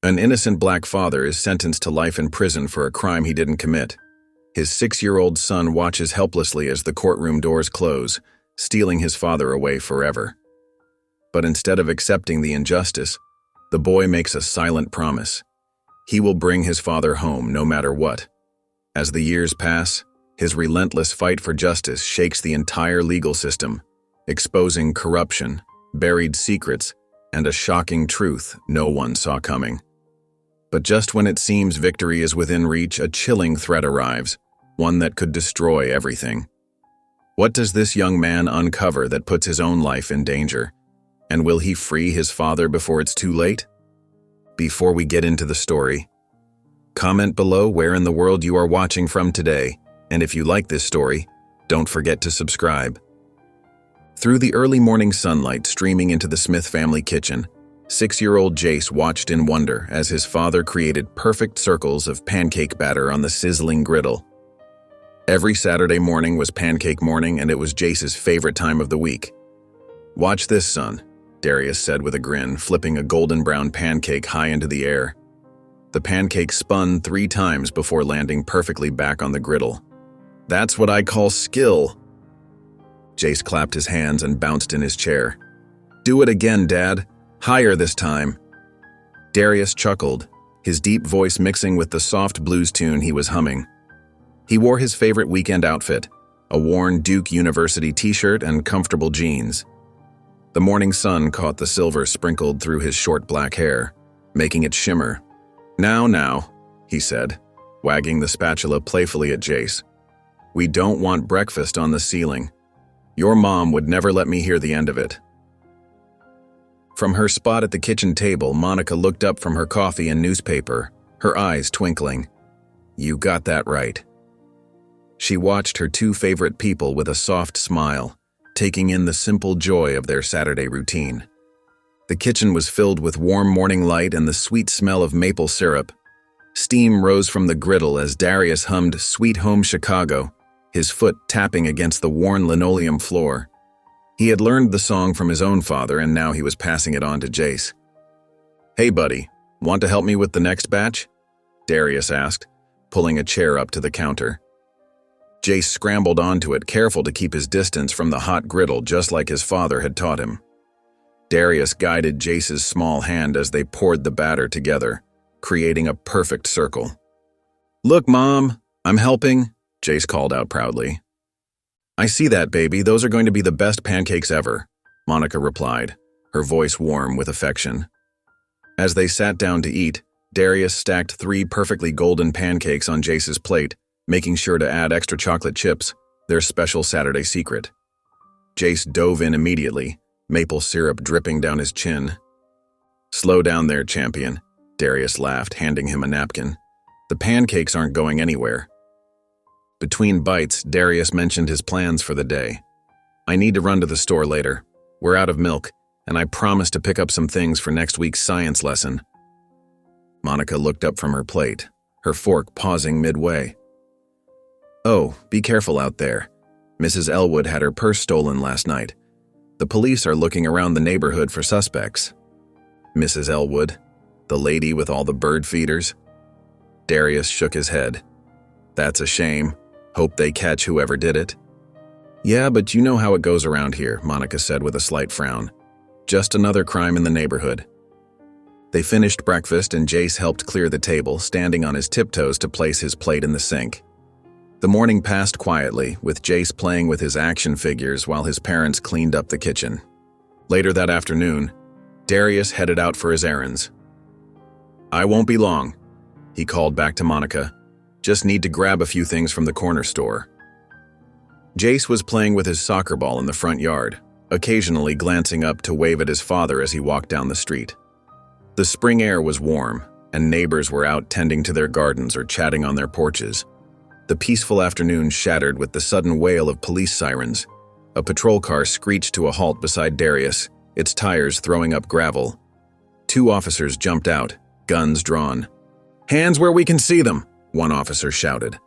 An innocent black father is sentenced to life in prison for a crime he didn't commit. His 6-year-old son watches helplessly as the courtroom doors close, stealing his father away forever. But instead of accepting the injustice, the boy makes a silent promise. He will bring his father home no matter what. As the years pass, his relentless fight for justice shakes the entire legal system, exposing corruption, buried secrets, and a shocking truth no one saw coming. But just when it seems victory is within reach, a chilling threat arrives, one that could destroy everything. What does this young man uncover that puts his own life in danger? And will he free his father before it's too late? Before we get into the story, comment below where in the world you are watching from today, and if you like this story, don't forget to subscribe. Through the early morning sunlight streaming into the Smith family kitchen, 6-year-old Jace watched in wonder as his father created perfect circles of pancake batter on the sizzling griddle. Every Saturday morning was pancake morning, and it was Jace's favorite time of the week. "Watch this, son," Darius said with a grin, flipping a golden brown pancake high into the air. The pancake spun 3 times before landing perfectly back on the griddle. "That's what I call skill." Jace clapped his hands and bounced in his chair. "Do it again, Dad. Higher this time." Darius chuckled, his deep voice mixing with the soft blues tune he was humming. He wore his favorite weekend outfit, a worn Duke University t-shirt and comfortable jeans. The morning sun caught the silver sprinkled through his short black hair, making it shimmer. Now," he said, wagging the spatula playfully at Jace. "We don't want breakfast on the ceiling. Your mom would never let me hear the end of it." From her spot at the kitchen table, Monica looked up from her coffee and newspaper, her eyes twinkling. "You got that right." She watched her 2 favorite people with a soft smile, taking in the simple joy of their Saturday routine. The kitchen was filled with warm morning light and the sweet smell of maple syrup. Steam rose from the griddle as Darius hummed "Sweet Home Chicago," his foot tapping against the worn linoleum floor. He had learned the song from his own father, and now he was passing it on to Jace. "Hey, buddy, want to help me with the next batch?" Darius asked, pulling a chair up to the counter. Jace scrambled onto it, careful to keep his distance from the hot griddle just like his father had taught him. Darius guided Jace's small hand as they poured the batter together, creating a perfect circle. "Look, Mom, I'm helping," Jace called out proudly. "I see that, baby. Those are going to be the best pancakes ever," Monica replied, her voice warm with affection. As they sat down to eat, Darius stacked 3 perfectly golden pancakes on Jace's plate, making sure to add extra chocolate chips, their special Saturday secret. Jace dove in immediately, maple syrup dripping down his chin. "Slow down there, champion," Darius laughed, handing him a napkin. "The pancakes aren't going anywhere." Between bites, Darius mentioned his plans for the day. "I need to run to the store later. We're out of milk, and I promised to pick up some things for next week's science lesson." Monica looked up from her plate, her fork pausing midway. "Oh, be careful out there. Mrs. Elwood had her purse stolen last night. The police are looking around the neighborhood for suspects." "Mrs. Elwood? The lady with all the bird feeders?" Darius shook his head. "That's a shame. Hope they catch whoever did it." "Yeah, but you know how it goes around here," Monica said with a slight frown. "Just another crime in the neighborhood." They finished breakfast and Jace helped clear the table, standing on his tiptoes to place his plate in the sink. The morning passed quietly, with Jace playing with his action figures while his parents cleaned up the kitchen. Later that afternoon, Darius headed out for his errands. "I won't be long," he called back to Monica. "Just need to grab a few things from the corner store." Jace was playing with his soccer ball in the front yard, occasionally glancing up to wave at his father as he walked down the street. The spring air was warm, and neighbors were out tending to their gardens or chatting on their porches. The peaceful afternoon shattered with the sudden wail of police sirens. A patrol car screeched to a halt beside Darius, its tires throwing up gravel. 2 officers jumped out, guns drawn. "Hands where we can see them," one officer shouted.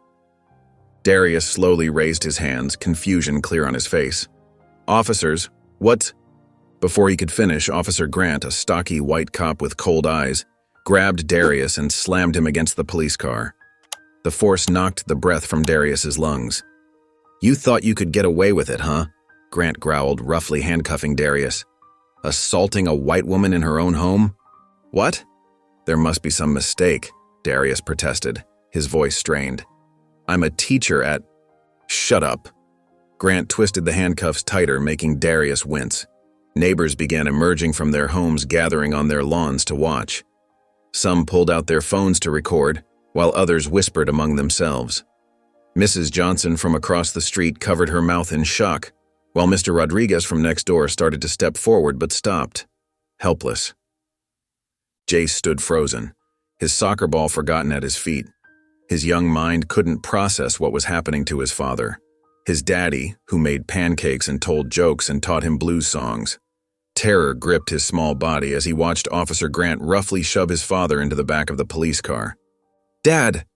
Darius slowly raised his hands, confusion clear on his face. "Officers, what?" Before he could finish, Officer Grant, a stocky white cop with cold eyes, grabbed Darius and slammed him against the police car. The force knocked the breath from Darius's lungs. "You thought you could get away with it, huh?" Grant growled, roughly handcuffing Darius. "Assaulting a white woman in her own home? What?" "There must be some mistake," Darius protested, his voice strained. "I'm a teacher at—" "Shut up." Grant twisted the handcuffs tighter, making Darius wince. Neighbors began emerging from their homes, gathering on their lawns to watch. Some pulled out their phones to record, while others whispered among themselves. Mrs. Johnson from across the street covered her mouth in shock, while Mr. Rodriguez from next door started to step forward but stopped, helpless. Jace stood frozen, his soccer ball forgotten at his feet. His young mind couldn't process what was happening to his father, his daddy, who made pancakes and told jokes and taught him blues songs. Terror gripped his small body as he watched Officer Grant roughly shove his father into the back of the police car. "Dad!"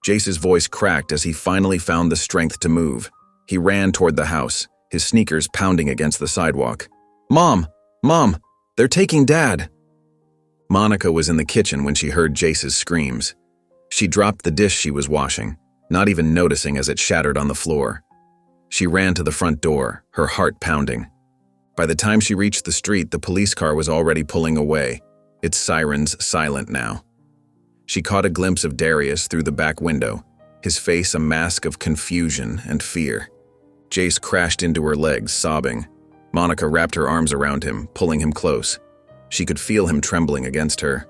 Jace's voice cracked as he finally found the strength to move. He ran toward the house, his sneakers pounding against the sidewalk. "Mom! Mom! They're taking Dad!" Monica was in the kitchen when she heard Jace's screams. She dropped the dish she was washing, not even noticing as it shattered on the floor. She ran to the front door, her heart pounding. By the time she reached the street, the police car was already pulling away, its sirens silent now. She caught a glimpse of Darius through the back window, his face a mask of confusion and fear. Jace crashed into her legs, sobbing. Monica wrapped her arms around him, pulling him close. She could feel him trembling against her.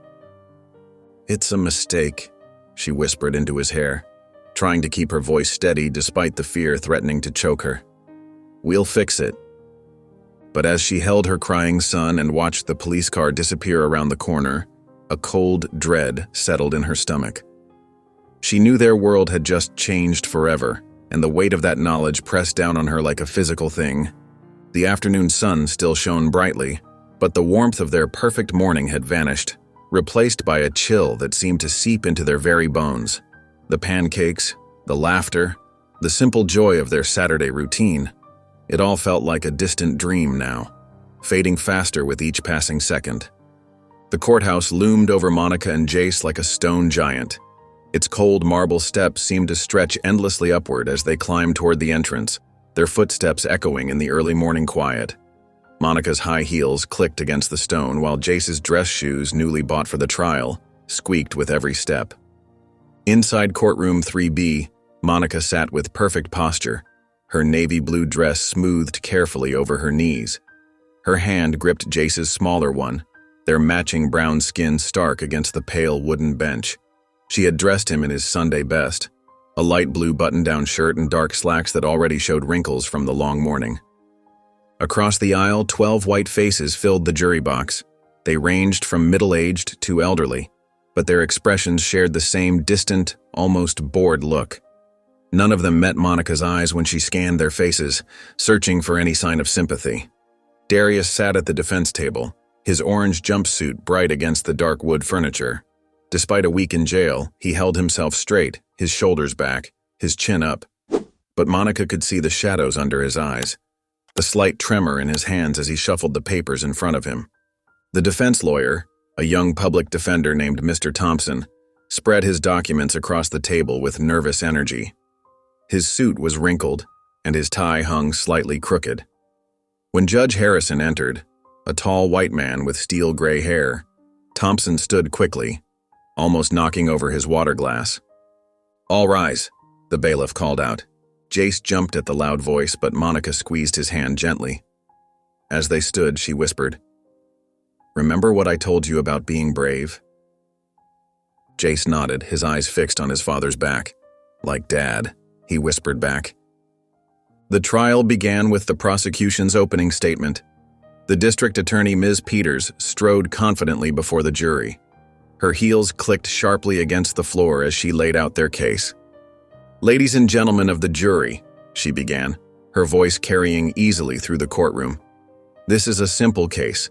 "It's a mistake," she whispered into his hair, trying to keep her voice steady despite the fear threatening to choke her. "We'll fix it." But as she held her crying son and watched the police car disappear around the corner, a cold dread settled in her stomach. She knew their world had just changed forever, and the weight of that knowledge pressed down on her like a physical thing. The afternoon sun still shone brightly, but the warmth of their perfect morning had vanished, replaced by a chill that seemed to seep into their very bones. The pancakes, the laughter, the simple joy of their Saturday routine. It all felt like a distant dream now, fading faster with each passing second. The courthouse loomed over Monica and Jace like a stone giant. Its cold marble steps seemed to stretch endlessly upward as they climbed toward the entrance, their footsteps echoing in the early morning quiet. Monica's high heels clicked against the stone, while Jace's dress shoes, newly bought for the trial, squeaked with every step. Inside courtroom 3B, Monica sat with perfect posture, her navy blue dress smoothed carefully over her knees. Her hand gripped Jace's smaller one, their matching brown skin stark against the pale wooden bench. She had dressed him in his Sunday best, a light blue button-down shirt and dark slacks that already showed wrinkles from the long morning. Across the aisle, 12 white faces filled the jury box. They ranged from middle-aged to elderly, but their expressions shared the same distant, almost bored look. None of them met Monica's eyes when she scanned their faces, searching for any sign of sympathy. Darius sat at the defense table, his orange jumpsuit bright against the dark wood furniture. Despite a week in jail, he held himself straight, his shoulders back, his chin up. But Monica could see the shadows under his eyes, the slight tremor in his hands as he shuffled the papers in front of him. The defense lawyer, a young public defender named Mr. Thompson, spread his documents across the table with nervous energy. His suit was wrinkled, and his tie hung slightly crooked. When Judge Harrison entered, a tall white man with steel gray hair, Thompson stood quickly, almost knocking over his water glass. "All rise," the bailiff called out. Jace jumped at the loud voice, but Monica squeezed his hand gently. As they stood, she whispered, "Remember what I told you about being brave?" Jace nodded, his eyes fixed on his father's back. "Like Dad," he whispered back. The trial began with the prosecution's opening statement. The district attorney, Ms. Peters, strode confidently before the jury. Her heels clicked sharply against the floor as she laid out their case. "Ladies and gentlemen of the jury," she began, her voice carrying easily through the courtroom. "This is a simple case.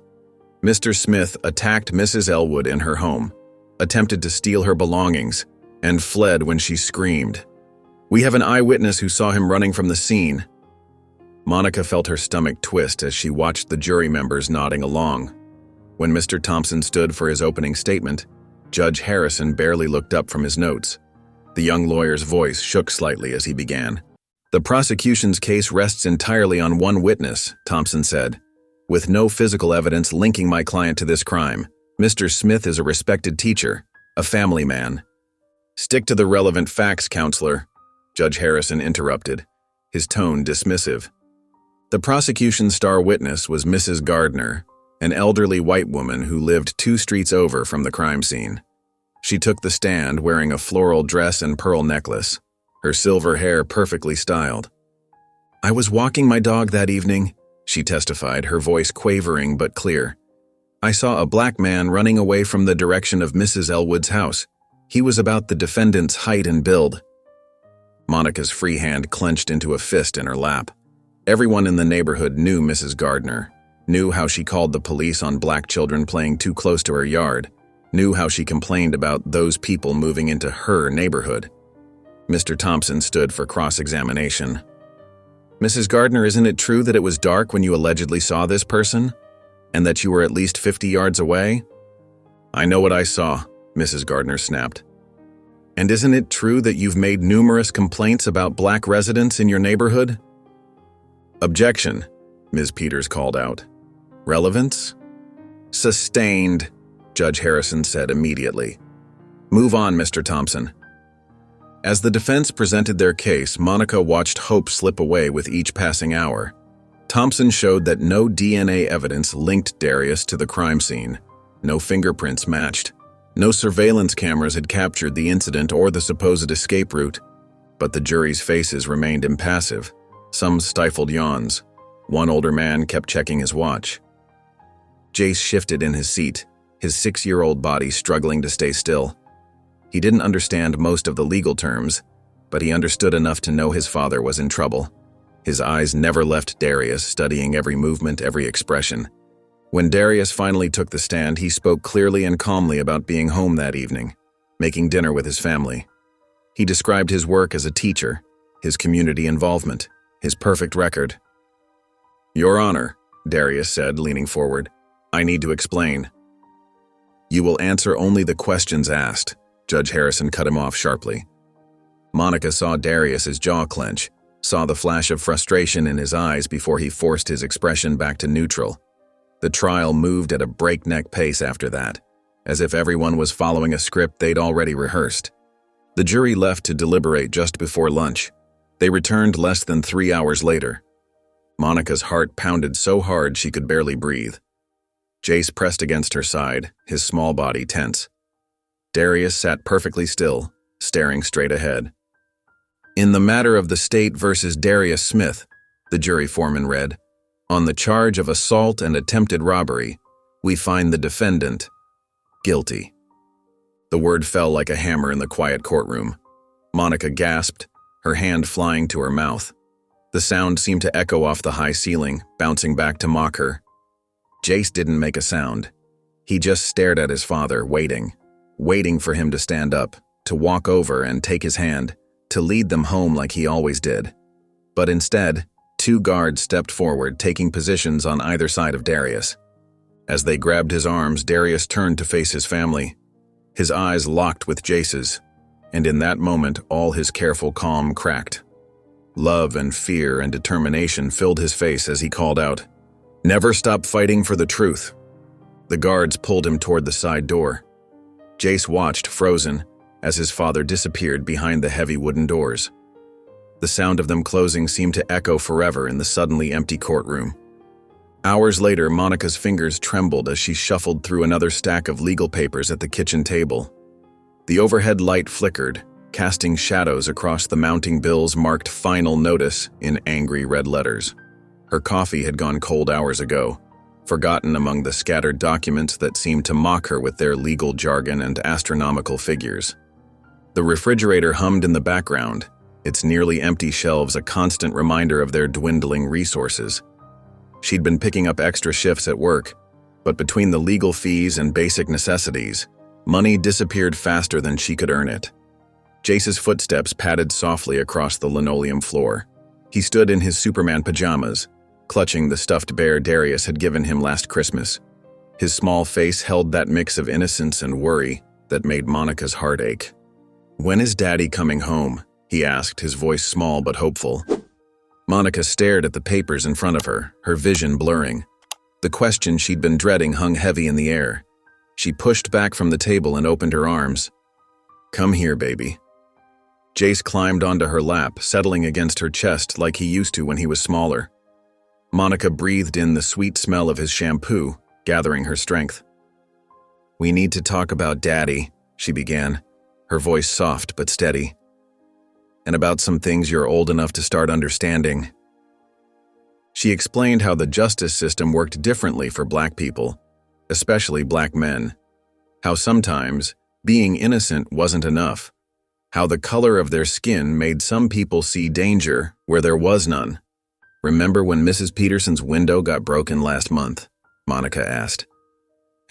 Mr. Smith attacked Mrs. Elwood in her home, attempted to steal her belongings, and fled when she screamed. We have an eyewitness who saw him running from the scene." Monica felt her stomach twist as she watched the jury members nodding along. When Mr. Thompson stood for his opening statement, Judge Harrison barely looked up from his notes. The young lawyer's voice shook slightly as he began. "The prosecution's case rests entirely on one witness," Thompson said, "with no physical evidence linking my client to this crime. Mr. Smith is a respected teacher, a family man." "Stick to the relevant facts, counselor," Judge Harrison interrupted, his tone dismissive. The prosecution's star witness was Mrs. Gardner, an elderly white woman who lived 2 streets over from the crime scene. She took the stand wearing a floral dress and pearl necklace, her silver hair perfectly styled. "I was walking my dog that evening," she testified, her voice quavering but clear. "I saw a black man running away from the direction of Mrs. Elwood's house. He was about the defendant's height and build." Monica's free hand clenched into a fist in her lap. Everyone in the neighborhood knew Mrs. Gardner, knew how she called the police on black children playing too close to her yard, knew how she complained about those people moving into her neighborhood. Mr. Thompson stood for cross-examination. "Mrs. Gardner, isn't it true that it was dark when you allegedly saw this person? And that you were at least 50 yards away?" "I know what I saw," Mrs. Gardner snapped. "And isn't it true that you've made numerous complaints about black residents in your neighborhood?" "Objection," Ms. Peters called out. "Relevance?" "Sustained," Judge Harrison said immediately. "Move on, Mr. Thompson." As the defense presented their case, Monica watched hope slip away with each passing hour. Thompson showed that no DNA evidence linked Darius to the crime scene. No fingerprints matched. No surveillance cameras had captured the incident or the supposed escape route. But the jury's faces remained impassive. Some stifled yawns. One older man kept checking his watch. Jace shifted in his seat, his 6-year-old body struggling to stay still. He didn't understand most of the legal terms, but he understood enough to know his father was in trouble. His eyes never left Darius, studying every movement, every expression. When Darius finally took the stand, he spoke clearly and calmly about being home that evening, making dinner with his family. He described his work as a teacher, his community involvement, his perfect record. "Your Honor," Darius said, leaning forward, "I need to explain." "You will answer only the questions asked," Judge Harrison cut him off sharply. Monica saw Darius's jaw clench, saw the flash of frustration in his eyes before he forced his expression back to neutral. The trial moved at a breakneck pace after that, as if everyone was following a script they'd already rehearsed. The jury left to deliberate just before lunch. They returned less than 3 hours later. Monica's heart pounded so hard she could barely breathe. Jace pressed against her side, his small body tense. Darius sat perfectly still, staring straight ahead. "In the matter of the state versus Darius Smith," the jury foreman read, "on the charge of assault and attempted robbery, we find the defendant guilty." The word fell like a hammer in the quiet courtroom. Monica gasped, her hand flying to her mouth. The sound seemed to echo off the high ceiling, bouncing back to mock her. Jace didn't make a sound. He just stared at his father, waiting for him to stand up, to walk over and take his hand, to lead them home like he always did. But instead, 2 guards stepped forward, taking positions on either side of Darius. As they grabbed his arms, Darius turned to face his family. His eyes locked with Jace's, and in that moment, all his careful calm cracked. Love and fear and determination filled his face as he called out, "Never stop fighting for the truth." The guards pulled him toward the side door. Jace watched, frozen, as his father disappeared behind the heavy wooden doors. The sound of them closing seemed to echo forever in the suddenly empty courtroom. Hours later, Monica's fingers trembled as she shuffled through another stack of legal papers at the kitchen table. The overhead light flickered, casting shadows across the mounting bills marked "Final Notice" in angry red letters. Her coffee had gone cold hours ago, forgotten among the scattered documents that seemed to mock her with their legal jargon and astronomical figures. The refrigerator hummed in the background, its nearly empty shelves a constant reminder of their dwindling resources. She'd been picking up extra shifts at work, but between the legal fees and basic necessities, money disappeared faster than she could earn it. Jace's footsteps padded softly across the linoleum floor. He stood in his Superman pajamas, clutching the stuffed bear Darius had given him last Christmas. His small face held that mix of innocence and worry, that made Monica's heart ache. "When is Daddy coming home?" he asked, his voice small but hopeful. Monica stared at the papers in front of her, her vision blurring. The question she'd been dreading hung heavy in the air. She pushed back from the table and opened her arms. "Come here, baby." Jace climbed onto her lap, settling against her chest like he used to when he was smaller. Monica breathed in the sweet smell of his shampoo, gathering her strength. "We need to talk about Daddy," she began, her voice soft but steady. "And about some things you're old enough to start understanding." She explained how the justice system worked differently for Black people, especially Black men. How sometimes being innocent wasn't enough. How the color of their skin made some people see danger where there was none. "Remember when Mrs. Peterson's window got broken last month?" Monica asked.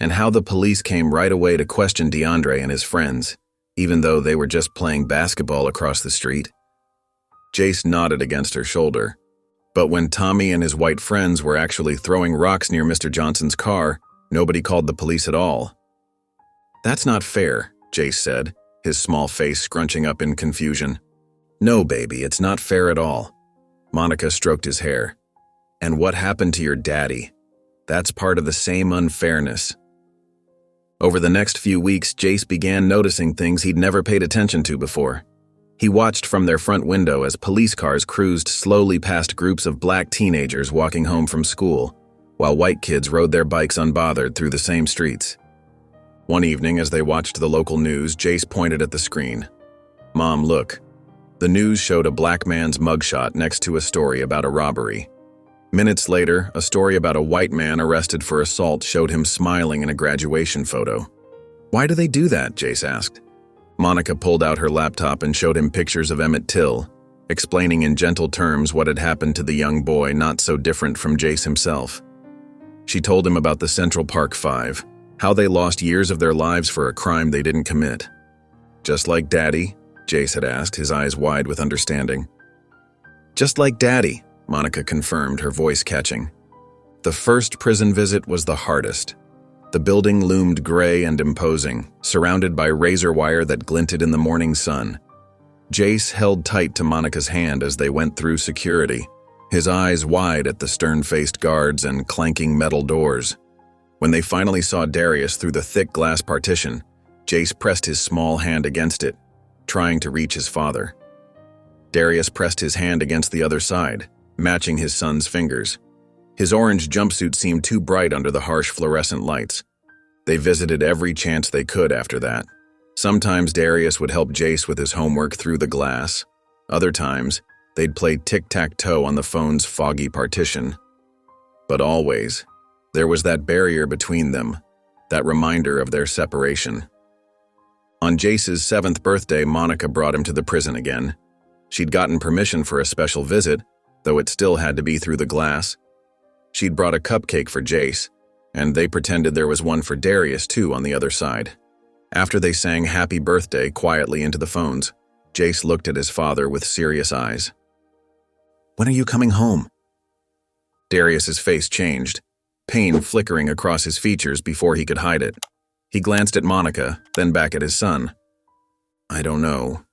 "And how the police came right away to question DeAndre and his friends, even though they were just playing basketball across the street?" Jace nodded against her shoulder. "But when Tommy and his white friends were actually throwing rocks near Mr. Johnson's car, nobody called the police at all." "That's not fair," Jace said, his small face scrunching up in confusion. "No, baby, it's not fair at all." Monica stroked his hair. "And what happened to your daddy? That's part of the same unfairness." Over the next few weeks, Jace began noticing things he'd never paid attention to before. He watched from their front window as police cars cruised slowly past groups of Black teenagers walking home from school, while white kids rode their bikes unbothered through the same streets. One evening, as they watched the local news, Jace pointed at the screen. "Mom, look." The news showed a Black man's mugshot next to a story about a robbery. Minutes later, a story about a white man arrested for assault showed him smiling in a graduation photo. "Why do they do that?" Jace asked. Monica pulled out her laptop and showed him pictures of Emmett Till, explaining in gentle terms what had happened to the young boy not so different from Jace himself. She told him about the Central Park Five, how they lost years of their lives for a crime they didn't commit. "Just like Daddy?" Jace had asked, his eyes wide with understanding. "Just like Daddy," Monica confirmed, her voice catching. The first prison visit was the hardest. The building loomed gray and imposing, surrounded by razor wire that glinted in the morning sun. Jace held tight to Monica's hand as they went through security, his eyes wide at the stern-faced guards and clanking metal doors. When they finally saw Darius through the thick glass partition, Jace pressed his small hand against it, trying to reach his father. Darius pressed his hand against the other side, matching his son's fingers. His orange jumpsuit seemed too bright under the harsh fluorescent lights. They visited every chance they could after that. Sometimes Darius would help Jace with his homework through the glass. Other times, they'd play tic-tac-toe on the phone's foggy partition. But always, there was that barrier between them, that reminder of their separation. On Jace's 7th birthday, Monica brought him to the prison again. She'd gotten permission for a special visit, though it still had to be through the glass. She'd brought a cupcake for Jace, and they pretended there was one for Darius too on the other side. After they sang happy birthday quietly into the phones, Jace looked at his father with serious eyes. "When are you coming home?" Darius's face changed, pain flickering across his features before he could hide it. He glanced at Monica, then back at his son. "I don't know,"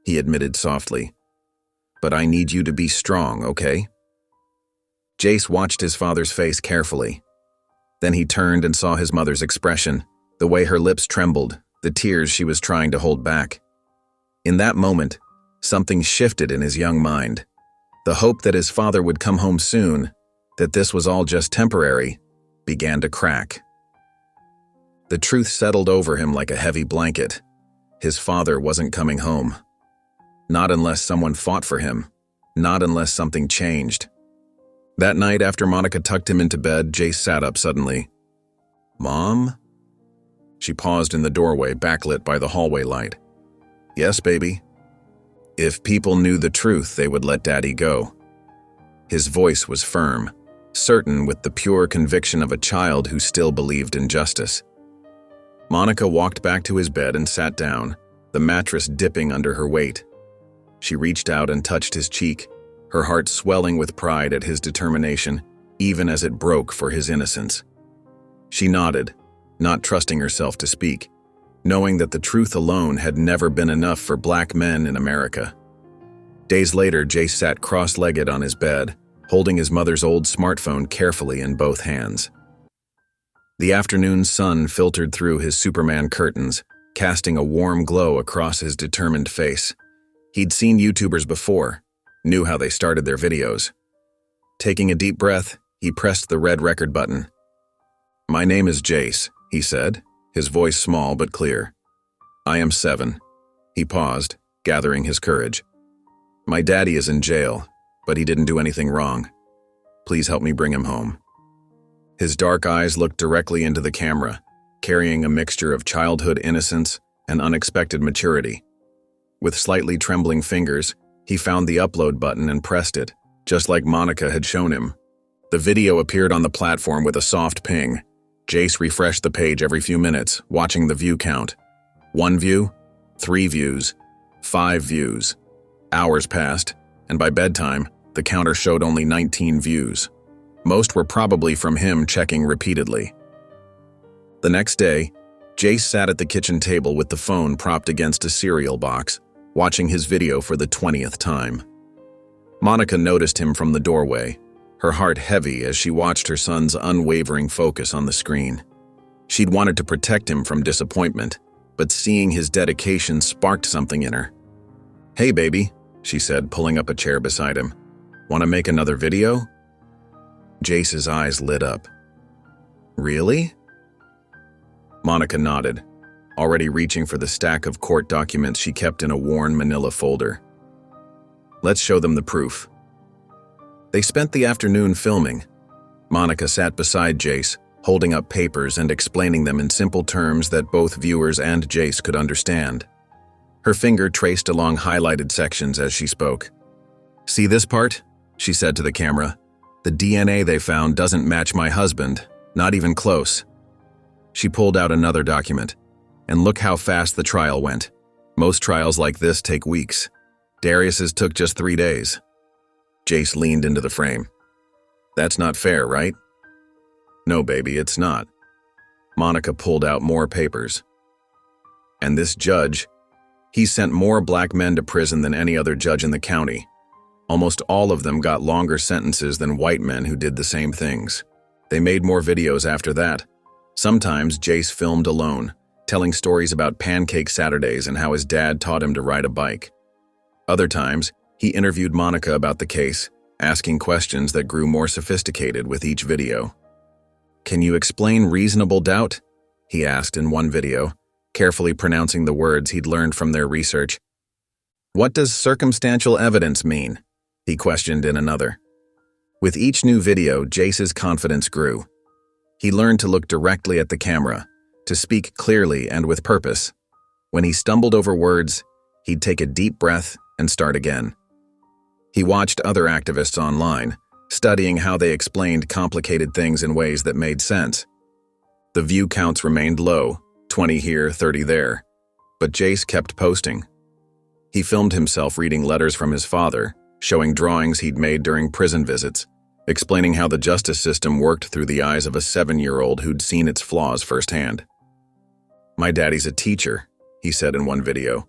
he admitted softly. "But I need you to be strong, okay?" Jace watched his father's face carefully. Then he turned and saw his mother's expression, the way her lips trembled, the tears she was trying to hold back. In that moment, something shifted in his young mind. The hope that his father would come home soon, that this was all just temporary, began to crack. The truth settled over him like a heavy blanket. His father wasn't coming home. Not unless someone fought for him. Not unless something changed. That night, after Monica tucked him into bed, Jace sat up suddenly. "Mom?" She paused in the doorway, backlit by the hallway light. "Yes, baby." If people knew the truth, they would let Daddy go. His voice was firm, certain with the pure conviction of a child who still believed in justice. Monica walked back to his bed and sat down, the mattress dipping under her weight. She reached out and touched his cheek, her heart swelling with pride at his determination, even as it broke for his innocence. She nodded, not trusting herself to speak. knowing that the truth alone had never been enough for black men in America. Days later, Jace sat cross-legged on his bed, holding his mother's old smartphone carefully in both hands. The afternoon sun filtered through his Superman curtains, casting a warm glow across his determined face. He'd seen YouTubers before, knew how they started their videos. Taking a deep breath, he pressed the red record button. "My name is Jace," he said, his voice small but clear. "I am 7. He paused, gathering his courage. "My daddy is in jail, but he didn't do anything wrong. Please help me bring him home." His dark eyes looked directly into the camera, carrying a mixture of childhood innocence and unexpected maturity. With slightly trembling fingers, he found the upload button and pressed it, just like Monica had shown him. The video appeared on the platform with a soft ping. Jace refreshed the page every few minutes, watching the view count. 1 view, 3 views, 5 views. Hours passed, and by bedtime, the counter showed only 19 views. Most were probably from him checking repeatedly. The next day, Jace sat at the kitchen table with the phone propped against a cereal box, watching his video for the 20th time. Monica noticed him from the doorway, her heart heavy as she watched her son's unwavering focus on the screen. She'd wanted to protect him from disappointment, but seeing his dedication sparked something in her. "Hey, baby," she said, pulling up a chair beside him. "Want to make another video?" Jace's eyes lit up. "Really?" Monica nodded, already reaching for the stack of court documents she kept in a worn manila folder. "Let's show them the proof." They spent the afternoon filming. Monica sat beside Jace, holding up papers and explaining them in simple terms that both viewers and Jace could understand. Her finger traced along highlighted sections as she spoke. "See this part?" she said to the camera. "The DNA they found doesn't match my husband, not even close." She pulled out another document. "And look how fast the trial went. Most trials like this take weeks. Darius's took just 3 days. Jace leaned into the frame. "That's not fair, right?" "No, baby, it's not." Monica pulled out more papers. "And this judge, he sent more black men to prison than any other judge in the county. Almost all of them got longer sentences than white men who did the same things. They made more videos after that. Sometimes Jace filmed alone, telling stories about pancake Saturdays and how his dad taught him to ride a bike. Other times, he interviewed Monica about the case, asking questions that grew more sophisticated with each video. "Can you explain reasonable doubt?" he asked in one video, carefully pronouncing the words he'd learned from their research. "What does circumstantial evidence mean?" he questioned in another. With each new video, Jace's confidence grew. He learned to look directly at the camera, to speak clearly and with purpose. When he stumbled over words, he'd take a deep breath and start again. He watched other activists online, studying how they explained complicated things in ways that made sense. The view counts remained low, 20 here, 30 there, but Jace kept posting. He filmed himself reading letters from his father, showing drawings he'd made during prison visits, explaining how the justice system worked through the eyes of a 7-year-old who'd seen its flaws firsthand. "My daddy's a teacher," he said in one video,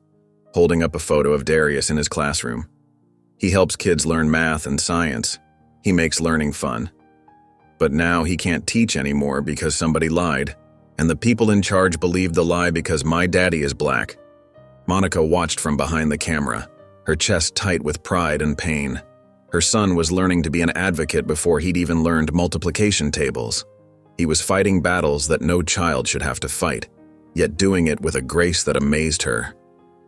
holding up a photo of Darius in his classroom. "He helps kids learn math and science. He makes learning fun. But now he can't teach anymore because somebody lied, and the people in charge believed the lie because my daddy is black." Monica watched from behind the camera, her chest tight with pride and pain. Her son was learning to be an advocate before he'd even learned multiplication tables. He was fighting battles that no child should have to fight, yet doing it with a grace that amazed her.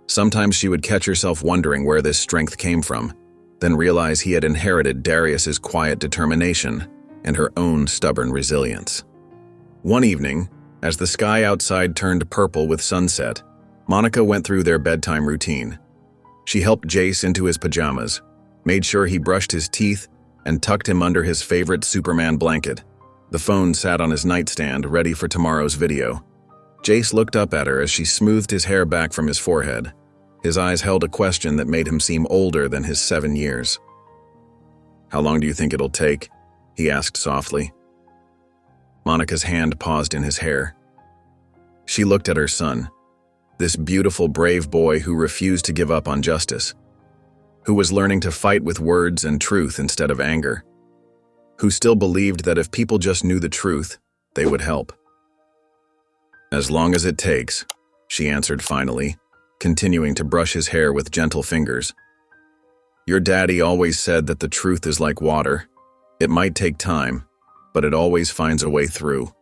Sometimes she would catch herself wondering where this strength came from, then realize he had inherited Darius's quiet determination and her own stubborn resilience. One evening, as the sky outside turned purple with sunset, Monica went through their bedtime routine. She helped Jace into his pajamas, made sure he brushed his teeth, and tucked him under his favorite Superman blanket. The phone sat on his nightstand, ready for tomorrow's video. Jace looked up at her as she smoothed his hair back from his forehead. His eyes held a question that made him seem older than his 7 years. "How long do you think it'll take?" he asked softly. Monica's hand paused in his hair. She looked at her son, This beautiful, brave boy who refused to give up on justice, who was learning to fight with words and truth instead of anger, who still believed that if people just knew the truth, they would help. "As long as it takes," she answered finally, continuing to brush his hair with gentle fingers. "Your daddy always said that the truth is like water. It might take time, but it always finds a way through."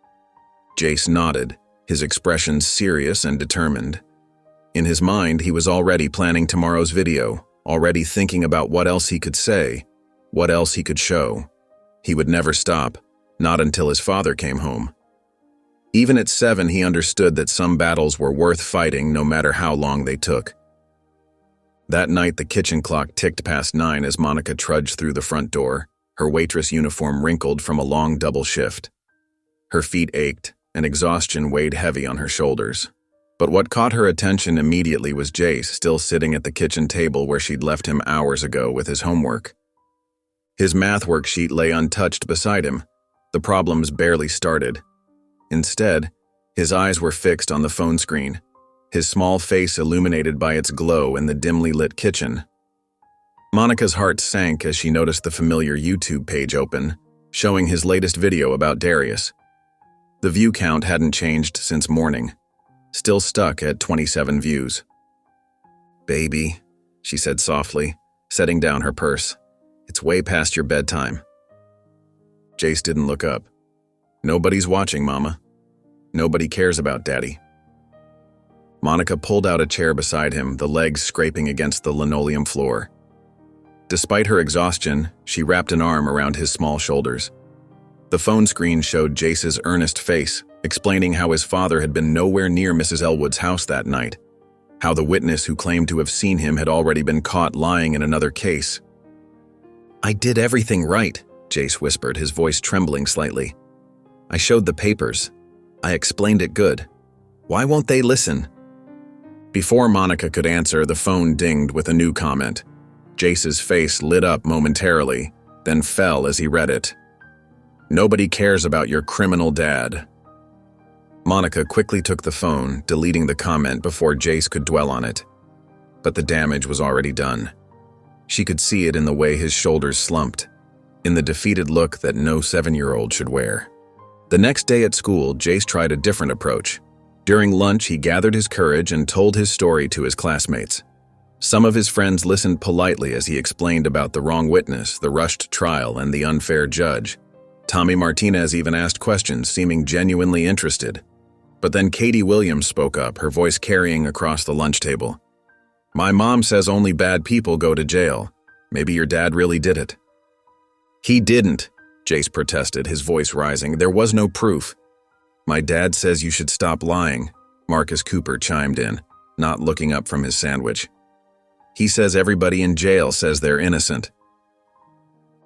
Jace nodded, his expression serious and determined. In his mind, he was already planning tomorrow's video, already thinking about what else he could say, what else he could show. He would never stop, not until his father came home. Even at 7, he understood that some battles were worth fighting no matter how long they took. That night, the kitchen clock ticked past 9 as Monica trudged through the front door, her waitress uniform wrinkled from a long double shift. Her feet ached, and exhaustion weighed heavy on her shoulders. But what caught her attention immediately was Jace still sitting at the kitchen table where she'd left him hours ago with his homework. His math worksheet lay untouched beside him. The problems barely started. Instead, his eyes were fixed on the phone screen, his small face illuminated by its glow in the dimly lit kitchen. Monica's heart sank as she noticed the familiar YouTube page open, showing his latest video about Darius. The view count hadn't changed since morning, still stuck at 27 views. "Baby," she said softly, setting down her purse. "It's way past your bedtime." Jace didn't look up. "Nobody's watching, Mama. Nobody cares about Daddy." Monica pulled out a chair beside him, the legs scraping against the linoleum floor. Despite her exhaustion, she wrapped an arm around his small shoulders. The phone screen showed Jace's earnest face, explaining how his father had been nowhere near Mrs. Elwood's house that night, how the witness who claimed to have seen him had already been caught lying in another case. "I did everything right," Jace whispered, his voice trembling slightly. "I showed the papers. I explained it good. Why won't they listen?" Before Monica could answer, the phone dinged with a new comment. Jace's face lit up momentarily, then fell as he read it. "Nobody cares about your criminal dad." Monica quickly took the phone, deleting the comment before Jace could dwell on it. But the damage was already done. She could see it in the way his shoulders slumped, in the defeated look that no 7-year-old should wear. The next day at school, Jace tried a different approach. During lunch, he gathered his courage and told his story to his classmates. Some of his friends listened politely as he explained about the wrong witness, the rushed trial, and the unfair judge. Tommy Martinez even asked questions, seeming genuinely interested. But then Katie Williams spoke up, her voice carrying across the lunch table. "My mom says only bad people go to jail. Maybe your dad really did it." "He didn't," Jace protested, his voice rising. "There was no proof." "My dad says you should stop lying," Marcus Cooper chimed in, not looking up from his sandwich. "He says everybody in jail says they're innocent."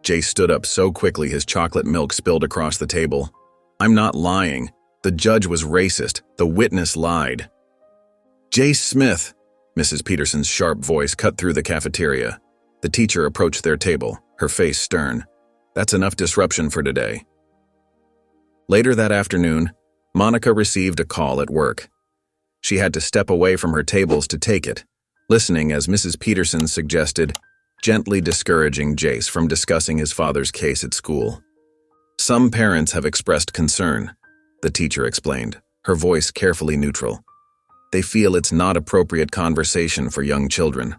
Jace stood up so quickly his chocolate milk spilled across the table. "I'm not lying. The judge was racist. The witness lied." "Jace Smith," Mrs. Peterson's sharp voice cut through the cafeteria. The teacher approached their table, her face stern. "That's enough disruption for today." Later that afternoon, Monica received a call at work. She had to step away from her tables to take it, listening as Mrs. Peterson suggested, gently discouraging Jace from discussing his father's case at school. "Some parents have expressed concern," the teacher explained, her voice carefully neutral. "They feel it's not appropriate conversation for young children."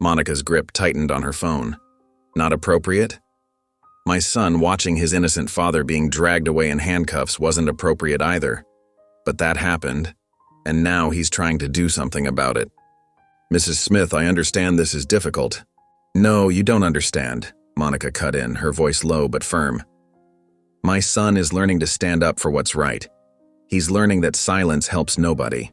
Monica's grip tightened on her phone. Not appropriate? My son watching his innocent father being dragged away in handcuffs wasn't appropriate either. But that happened, and now he's trying to do something about it. "Mrs. Smith, I understand this is difficult." "No, you don't understand," Monica cut in, her voice low but firm. "My son is learning to stand up for what's right. He's learning that silence helps nobody.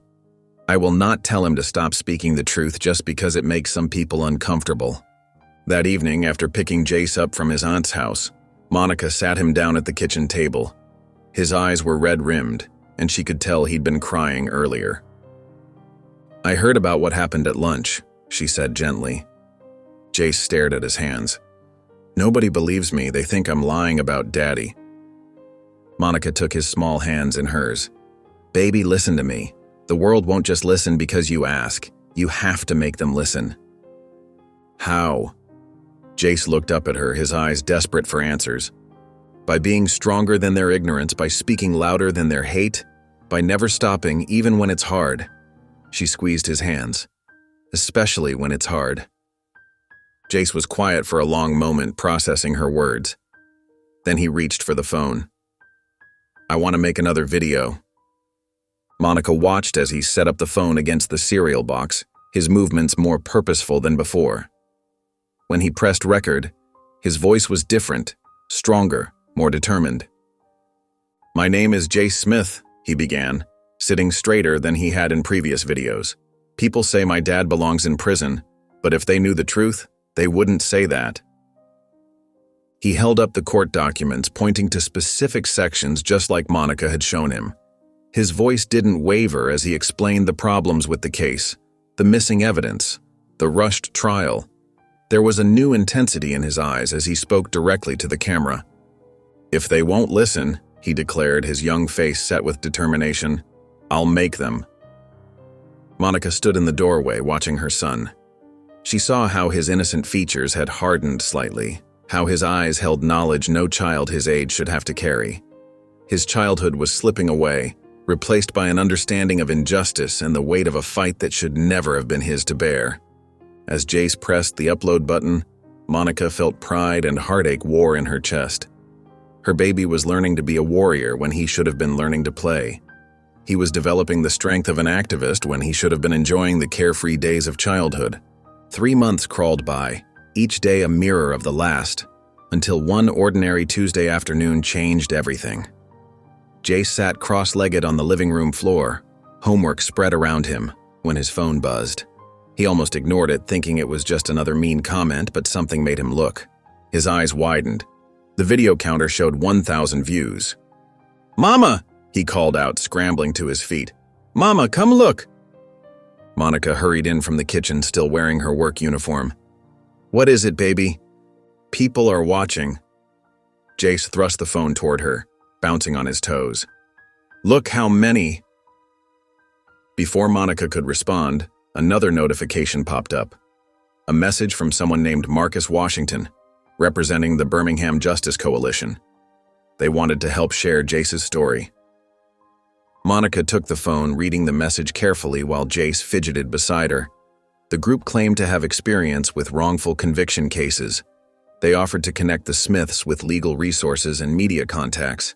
I will not tell him to stop speaking the truth just because it makes some people uncomfortable." That evening, after picking Jace up from his aunt's house, Monica sat him down at the kitchen table. His eyes were red-rimmed, and she could tell he'd been crying earlier. "I heard about what happened at lunch," she said gently. Jace stared at his hands. "Nobody believes me. They think I'm lying about Daddy." Monica took his small hands in hers. "Baby, listen to me. The world won't just listen because you ask. You have to make them listen. How? Jace looked up at her, his eyes desperate for answers. By being stronger than their ignorance, by speaking louder than their hate, by never stopping even when it's hard. She squeezed his hands. Especially when it's hard. Jace was quiet for a long moment, processing her words. Then he reached for the phone. I want to make another video. Monica watched as he set up the phone against the cereal box, his movements more purposeful than before. When he pressed record, his voice was different, stronger, more determined. My name is Jace Smith, he began, sitting straighter than he had in previous videos. People say my dad belongs in prison, but if they knew the truth, they wouldn't say that. He held up the court documents, pointing to specific sections just like Monica had shown him. His voice didn't waver as he explained the problems with the case, the missing evidence, the rushed trial. There was a new intensity in his eyes as he spoke directly to the camera. If they won't listen, he declared, his young face set with determination, I'll make them. Monica stood in the doorway watching her son. She saw how his innocent features had hardened slightly, how his eyes held knowledge no child his age should have to carry. His childhood was slipping away, replaced by an understanding of injustice and the weight of a fight that should never have been his to bear. As Jace pressed the upload button, Monica felt pride and heartache war in her chest. Her baby was learning to be a warrior when he should have been learning to play. He was developing the strength of an activist when he should have been enjoying the carefree days of childhood. 3 months crawled by, each day a mirror of the last, until one ordinary Tuesday afternoon changed everything. Jace sat cross-legged on the living room floor, homework spread around him, when his phone buzzed. He almost ignored it, thinking it was just another mean comment, but something made him look. His eyes widened. The video counter showed 1,000 views. Mama! He called out, scrambling to his feet. Mama, come look! Monica hurried in from the kitchen, still wearing her work uniform. What is it, baby? People are watching. Jace thrust the phone toward her, bouncing on his toes. Look how many! Before Monica could respond, another notification popped up. A message from someone named Marcus Washington, representing the Birmingham Justice Coalition. They wanted to help share Jace's story. Monica took the phone, reading the message carefully while Jace fidgeted beside her. The group claimed to have experience with wrongful conviction cases. They offered to connect the Smiths with legal resources and media contacts.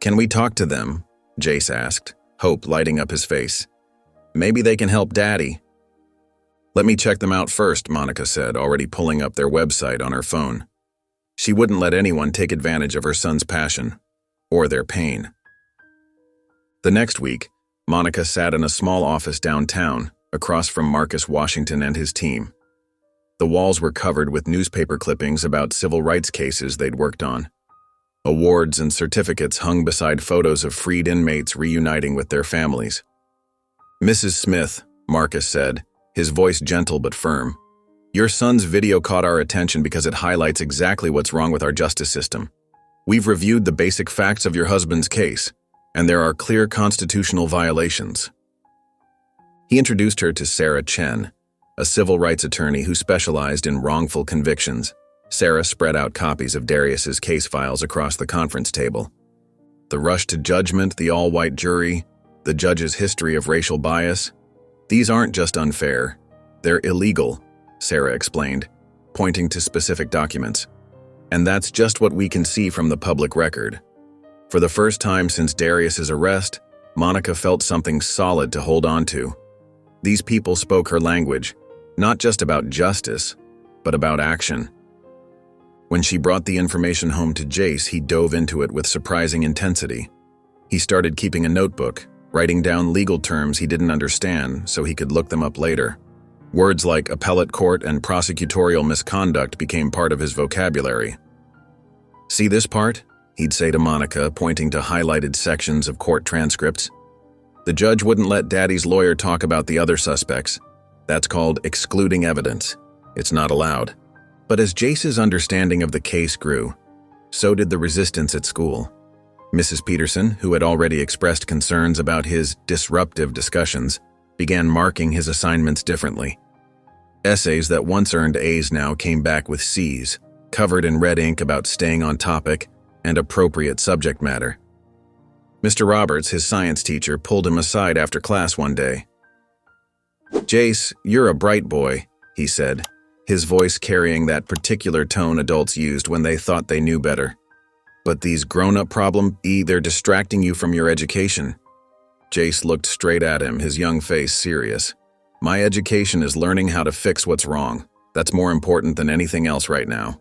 Can we talk to them? Jace asked, hope lighting up his face. Maybe they can help Daddy. Let me check them out first, Monica said, already pulling up their website on her phone. She wouldn't let anyone take advantage of her son's passion, or their pain. The next week, Monica sat in a small office downtown, across from Marcus Washington and his team. The walls were covered with newspaper clippings about civil rights cases they'd worked on. Awards and certificates hung beside photos of freed inmates reuniting with their families. Mrs. Smith, Marcus said, his voice gentle but firm, your son's video caught our attention because it highlights exactly what's wrong with our justice system. We've reviewed the basic facts of your husband's case, and there are clear constitutional violations. He introduced her to Sarah Chen, a civil rights attorney who specialized in wrongful convictions. Sarah spread out copies of Darius's case files across the conference table. The rush to judgment, the all-white jury, the judge's history of racial bias. These aren't just unfair, they're illegal, Sarah explained, pointing to specific documents. And that's just what we can see from the public record. For the first time since Darius's arrest, Monica felt something solid to hold on to. These people spoke her language, not just about justice, but about action. When she brought the information home to Jace, he dove into it with surprising intensity. He started keeping a notebook, writing down legal terms he didn't understand so he could look them up later. Words like appellate court and prosecutorial misconduct became part of his vocabulary. See this part? He'd say to Monica, pointing to highlighted sections of court transcripts. The judge wouldn't let Daddy's lawyer talk about the other suspects. That's called excluding evidence. It's not allowed. But as Jace's understanding of the case grew, so did the resistance at school. Mrs. Peterson, who had already expressed concerns about his disruptive discussions, began marking his assignments differently. Essays that once earned A's now came back with C's, covered in red ink about staying on topic and appropriate subject matter. Mr. Roberts, his science teacher, pulled him aside after class one day. "Jace, you're a bright boy," he said, his voice carrying that particular tone adults used when they thought they knew better. "But these grown-up problems, they're distracting you from your education." Jace looked straight at him, his young face serious. "My education is learning how to fix what's wrong. That's more important than anything else right now."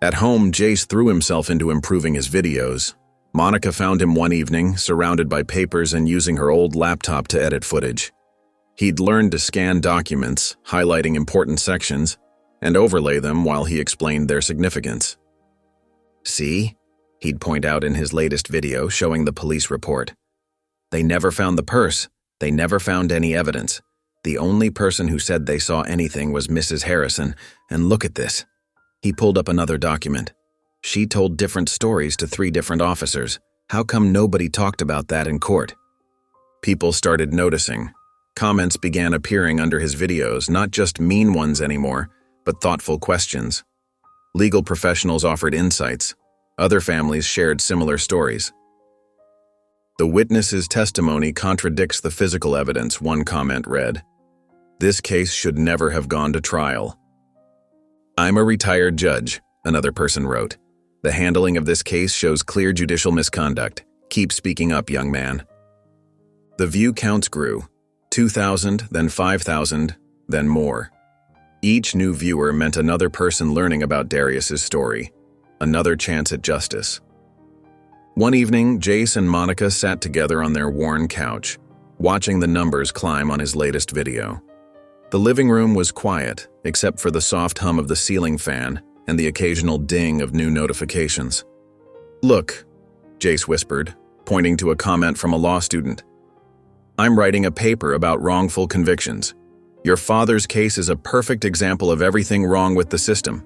At home, Jace threw himself into improving his videos. Monica found him one evening, surrounded by papers and using her old laptop to edit footage. He'd learned to scan documents, highlighting important sections, and overlay them while he explained their significance. "See?" he'd point out in his latest video showing the police report. "They never found the purse. They never found any evidence. The only person who said they saw anything was Mrs. Harrison, and look at this." He pulled up another document. She told different stories to 3 different officers. How come nobody talked about that in court? People started noticing. Comments began appearing under his videos, not just mean ones anymore, but thoughtful questions. Legal professionals offered insights. Other families shared similar stories. "The witness's testimony contradicts the physical evidence," one comment read. "This case should never have gone to trial." "I'm a retired judge," another person wrote. "The handling of this case shows clear judicial misconduct. Keep speaking up, young man." The view counts grew. 2,000, then 5,000, then more. Each new viewer meant another person learning about Darius's story, another chance at justice. One evening, Jace and Monica sat together on their worn couch, watching the numbers climb on his latest video. The living room was quiet, except for the soft hum of the ceiling fan and the occasional ding of new notifications. "Look," Jace whispered, pointing to a comment from a law student. "I'm writing a paper about wrongful convictions. Your father's case is a perfect example of everything wrong with the system.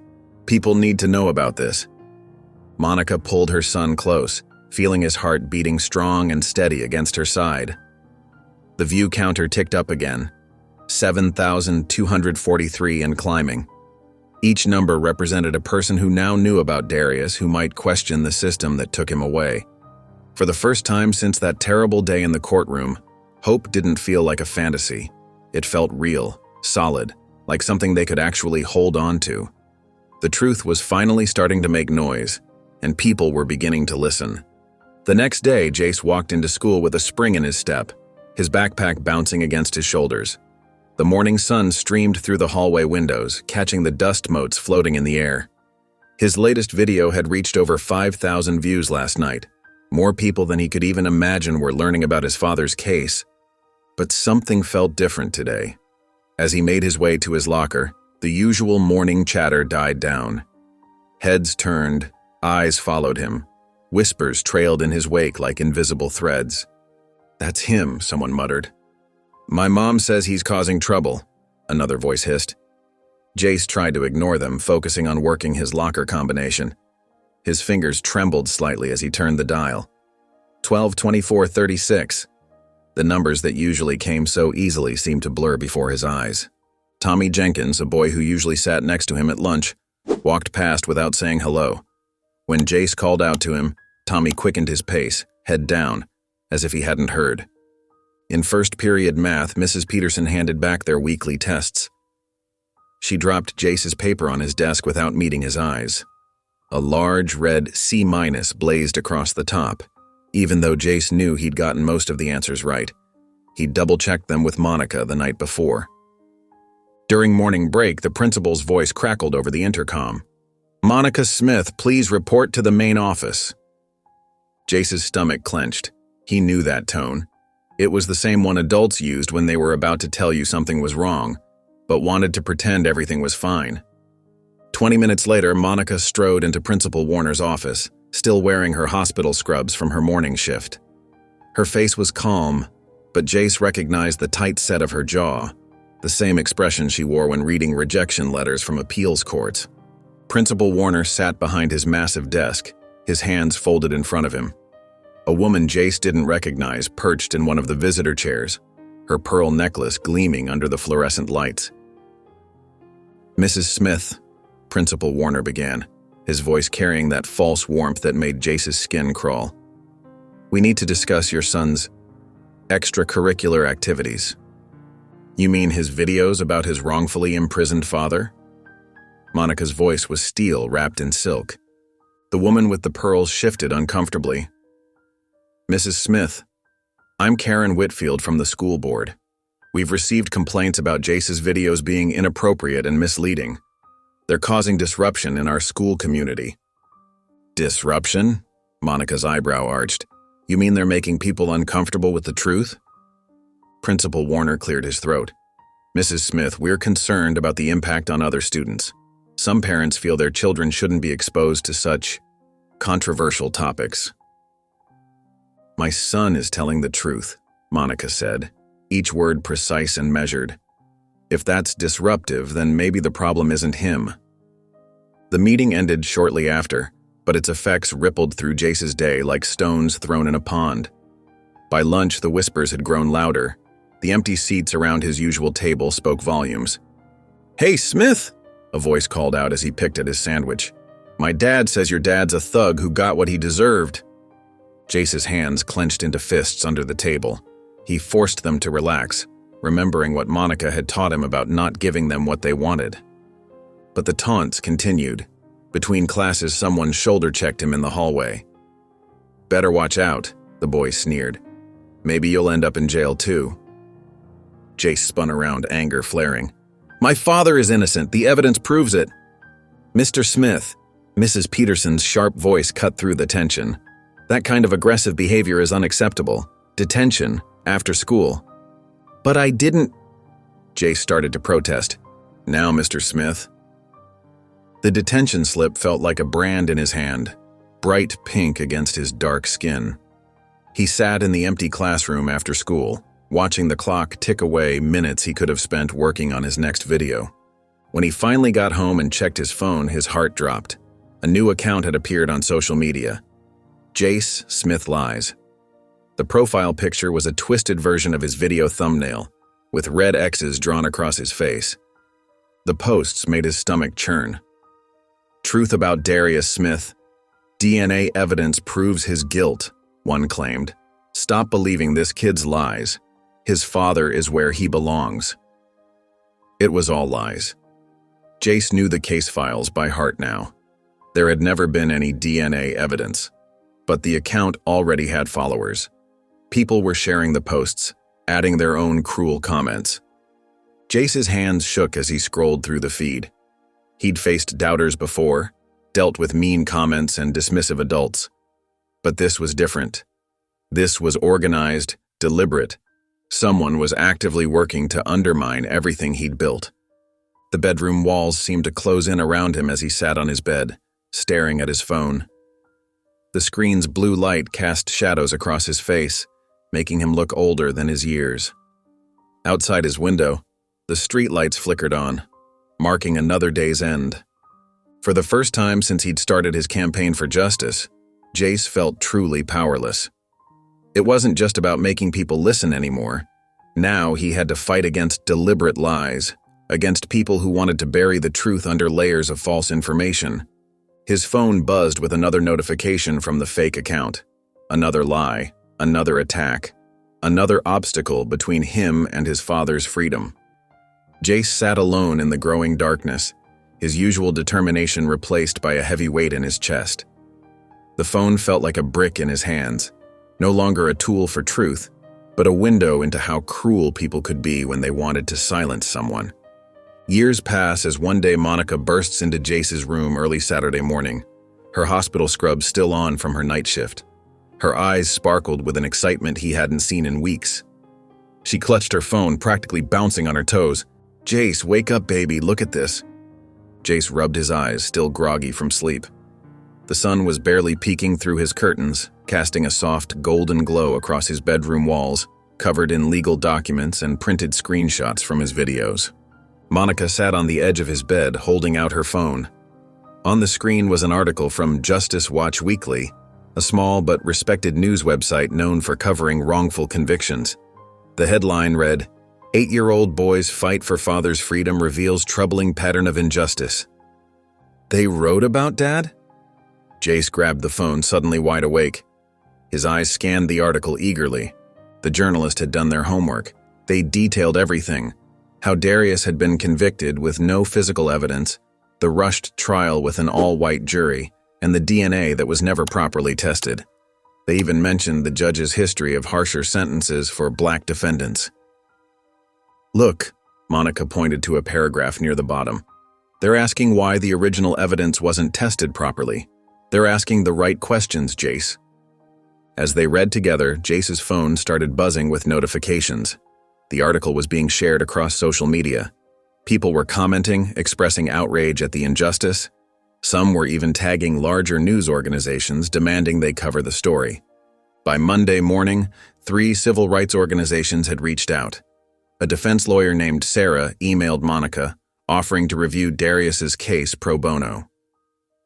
People need to know about this." Monica pulled her son close, feeling his heart beating strong and steady against her side. The view counter ticked up again, 7,243 and climbing. Each number represented a person who now knew about Darius who might question the system that took him away. For the first time since that terrible day in the courtroom, hope didn't feel like a fantasy. It felt real, solid, like something they could actually hold on to. The truth was finally starting to make noise, and people were beginning to listen. The next day, Jace walked into school with a spring in his step, his backpack bouncing against his shoulders. The morning sun streamed through the hallway windows, catching the dust motes floating in the air. His latest video had reached over 5,000 views last night. More people than he could even imagine were learning about his father's case. But something felt different today. As he made his way to his locker, the usual morning chatter died down. Heads turned, eyes followed him. Whispers trailed in his wake like invisible threads. "That's him," someone muttered. "My mom says he's causing trouble," another voice hissed. Jace tried to ignore them, focusing on working his locker combination. His fingers trembled slightly as he turned the dial. 12-24-36. The numbers that usually came so easily seemed to blur before his eyes. Tommy Jenkins, a boy who usually sat next to him at lunch, walked past without saying hello. When Jace called out to him, Tommy quickened his pace, head down, as if he hadn't heard. In first period math, Mrs. Peterson handed back their weekly tests. She dropped Jace's paper on his desk without meeting his eyes. A large red C- blazed across the top. Even though Jace knew he'd gotten most of the answers right, he'd double-checked them with Monica the night before. During morning break, the principal's voice crackled over the intercom. "Monica Smith, please report to the main office." Jace's stomach clenched. He knew that tone. It was the same one adults used when they were about to tell you something was wrong, but wanted to pretend everything was fine. 20 minutes later, Monica strode into Principal Warner's office, still wearing her hospital scrubs from her morning shift. Her face was calm, but Jace recognized the tight set of her jaw, the same expression she wore when reading rejection letters from appeals courts. Principal Warner sat behind his massive desk, his hands folded in front of him. A woman Jace didn't recognize perched in one of the visitor chairs, her pearl necklace gleaming under the fluorescent lights. "Mrs. Smith," Principal Warner began, his voice carrying that false warmth that made Jace's skin crawl. "We need to discuss your son's extracurricular activities." "You mean his videos about his wrongfully imprisoned father?" Monica's voice was steel wrapped in silk. The woman with the pearls shifted uncomfortably. "Mrs. Smith, I'm Karen Whitfield from the school board. We've received complaints about Jace's videos being inappropriate and misleading. They're causing disruption in our school community." "Disruption?" Monica's eyebrow arched. "You mean they're making people uncomfortable with the truth?" Principal Warner cleared his throat. "Mrs. Smith, we're concerned about the impact on other students. Some parents feel their children shouldn't be exposed to such controversial topics." "My son is telling the truth," Monica said, each word precise and measured. "If that's disruptive, then maybe the problem isn't him." The meeting ended shortly after, but its effects rippled through Jace's day like stones thrown in a pond. By lunch, the whispers had grown louder. The empty seats around his usual table spoke volumes. "Hey, Smith!" a voice called out as he picked at his sandwich. "My dad says your dad's a thug who got what he deserved." Jace's hands clenched into fists under the table. He forced them to relax, remembering what Monica had taught him about not giving them what they wanted. But the taunts continued. Between classes, someone shoulder-checked him in the hallway. "Better watch out," the boy sneered. "Maybe you'll end up in jail too." Jace spun around, anger flaring. "My father is innocent. The evidence proves it." "Mr. Smith," Mrs. Peterson's sharp voice cut through the tension. "That kind of aggressive behavior is unacceptable. Detention, after school." "But I didn't—" Jace started to protest. "Now, Mr. Smith." The detention slip felt like a brand in his hand, bright pink against his dark skin. He sat in the empty classroom after school, watching the clock tick away minutes he could have spent working on his next video. When he finally got home and checked his phone, his heart dropped. A new account had appeared on social media. Jace Smith Lies. The profile picture was a twisted version of his video thumbnail, with red X's drawn across his face. The posts made his stomach churn. "Truth about Darius Smith. DNA evidence proves his guilt," one claimed. "Stop believing this kid's lies. His father is where he belongs." It was all lies. Jace knew the case files by heart now. There had never been any DNA evidence, but the account already had followers. People were sharing the posts, adding their own cruel comments. Jace's hands shook as he scrolled through the feed. He'd faced doubters before, dealt with mean comments and dismissive adults. But this was different. This was organized, deliberate. Someone was actively working to undermine everything he'd built. The bedroom walls seemed to close in around him as he sat on his bed, staring at his phone. The screen's blue light cast shadows across his face, making him look older than his years. Outside his window, the streetlights flickered on, marking another day's end. For the first time since he'd started his campaign for justice, Jace felt truly powerless. It wasn't just about making people listen anymore. Now he had to fight against deliberate lies, against people who wanted to bury the truth under layers of false information. His phone buzzed with another notification from the fake account. Another lie, another attack, another obstacle between him and his father's freedom. Jace sat alone in the growing darkness, his usual determination replaced by a heavy weight in his chest. The phone felt like a brick in his hands, no longer a tool for truth, but a window into how cruel people could be when they wanted to silence someone. Years pass as one day Monica bursts into Jace's room early Saturday morning, her hospital scrub still on from her night shift. Her eyes sparkled with an excitement he hadn't seen in weeks. She clutched her phone, practically bouncing on her toes. "Jace, wake up, baby, look at this." Jace rubbed his eyes, still groggy from sleep. The sun was barely peeking through his curtains, casting a soft, golden glow across his bedroom walls, covered in legal documents and printed screenshots from his videos. Monica sat on the edge of his bed, holding out her phone. On the screen was an article from Justice Watch Weekly, a small but respected news website known for covering wrongful convictions. The headline read, "8-year-old boy's fight for father's freedom reveals troubling pattern of injustice." They wrote about Dad? Jace grabbed the phone, suddenly wide awake. His eyes scanned the article eagerly. The journalist had done their homework. They detailed everything. How Darius had been convicted with no physical evidence, the rushed trial with an all-white jury, and the DNA that was never properly tested. They even mentioned the judge's history of harsher sentences for black defendants. "Look," Monica pointed to a paragraph near the bottom. "They're asking why the original evidence wasn't tested properly. They're asking the right questions, Jace." As they read together, Jace's phone started buzzing with notifications. The article was being shared across social media. People were commenting, expressing outrage at the injustice. Some were even tagging larger news organizations demanding they cover the story. By Monday morning, 3 civil rights organizations had reached out. A defense lawyer named Sarah emailed Monica, offering to review Darius's case pro bono.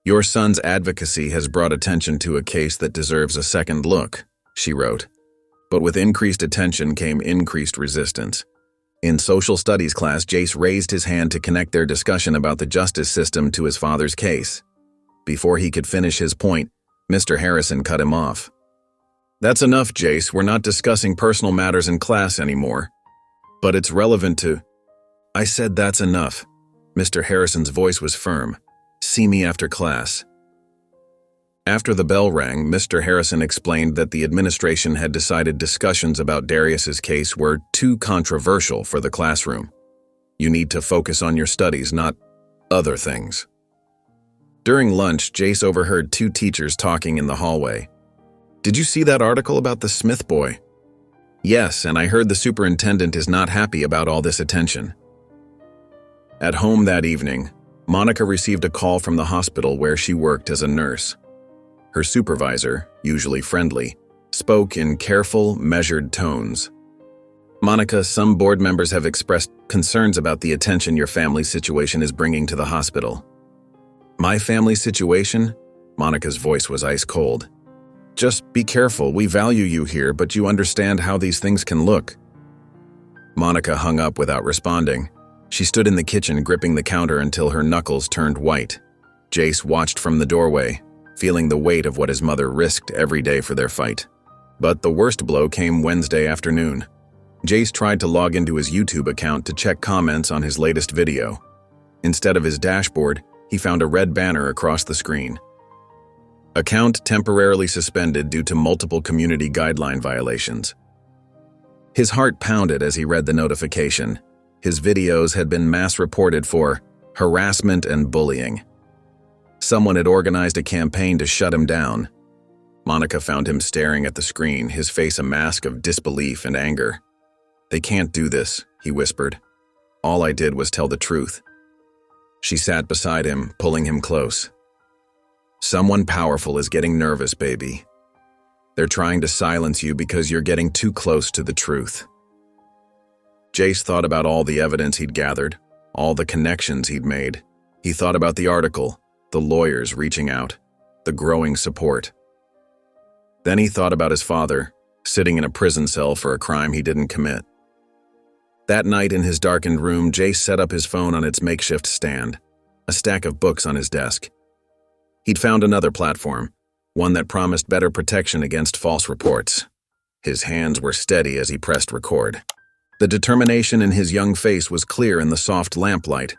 "Your son's advocacy has brought attention to a case that deserves a second look," she wrote. But with increased attention came increased resistance. In social studies class, Jace raised his hand to connect their discussion about the justice system to his father's case. Before he could finish his point, Mr. Harrison cut him off. "That's enough, Jace. We're not discussing personal matters in class anymore. But it's relevant to—" "I said that's enough." Mr. Harrison's voice was firm. "See me after class." After the bell rang, Mr. Harrison explained that the administration had decided discussions about Darius's case were too controversial for the classroom. "You need to focus on your studies, not other things." During lunch, Jace overheard 2 teachers talking in the hallway. "Did you see that article about the Smith boy?" "Yes, and I heard the superintendent is not happy about all this attention." At home that evening, Monica received a call from the hospital where she worked as a nurse. Her supervisor, usually friendly, spoke in careful, measured tones. "Monica, some board members have expressed concerns about the attention your family's situation is bringing to the hospital." "My family's situation?" Monica's voice was ice cold. "Just be careful. We value you here, but you understand how these things can look." Monica hung up without responding. She stood in the kitchen, gripping the counter until her knuckles turned white. Jace watched from the doorway, feeling the weight of what his mother risked every day for their fight. But the worst blow came Wednesday afternoon. Jace tried to log into his YouTube account to check comments on his latest video. Instead of his dashboard, he found a red banner across the screen. "Account temporarily suspended due to multiple community guideline violations." His heart pounded as he read the notification. His videos had been mass reported for harassment and bullying. Someone had organized a campaign to shut him down. Monica found him staring at the screen, his face a mask of disbelief and anger. "They can't do this," he whispered. "All I did was tell the truth." She sat beside him, pulling him close. "Someone powerful is getting nervous, baby. They're trying to silence you because you're getting too close to the truth." Jace thought about all the evidence he'd gathered, all the connections he'd made. He thought about the article, the lawyers reaching out, the growing support. Then he thought about his father, sitting in a prison cell for a crime he didn't commit. That night in his darkened room, Jace set up his phone on its makeshift stand, a stack of books on his desk. He'd found another platform, one that promised better protection against false reports. His hands were steady as he pressed record. The determination in his young face was clear in the soft lamplight.